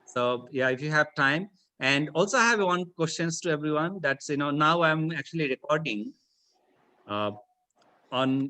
So yeah, if you have time. And also I have one questions to everyone. That's now I'm actually recording on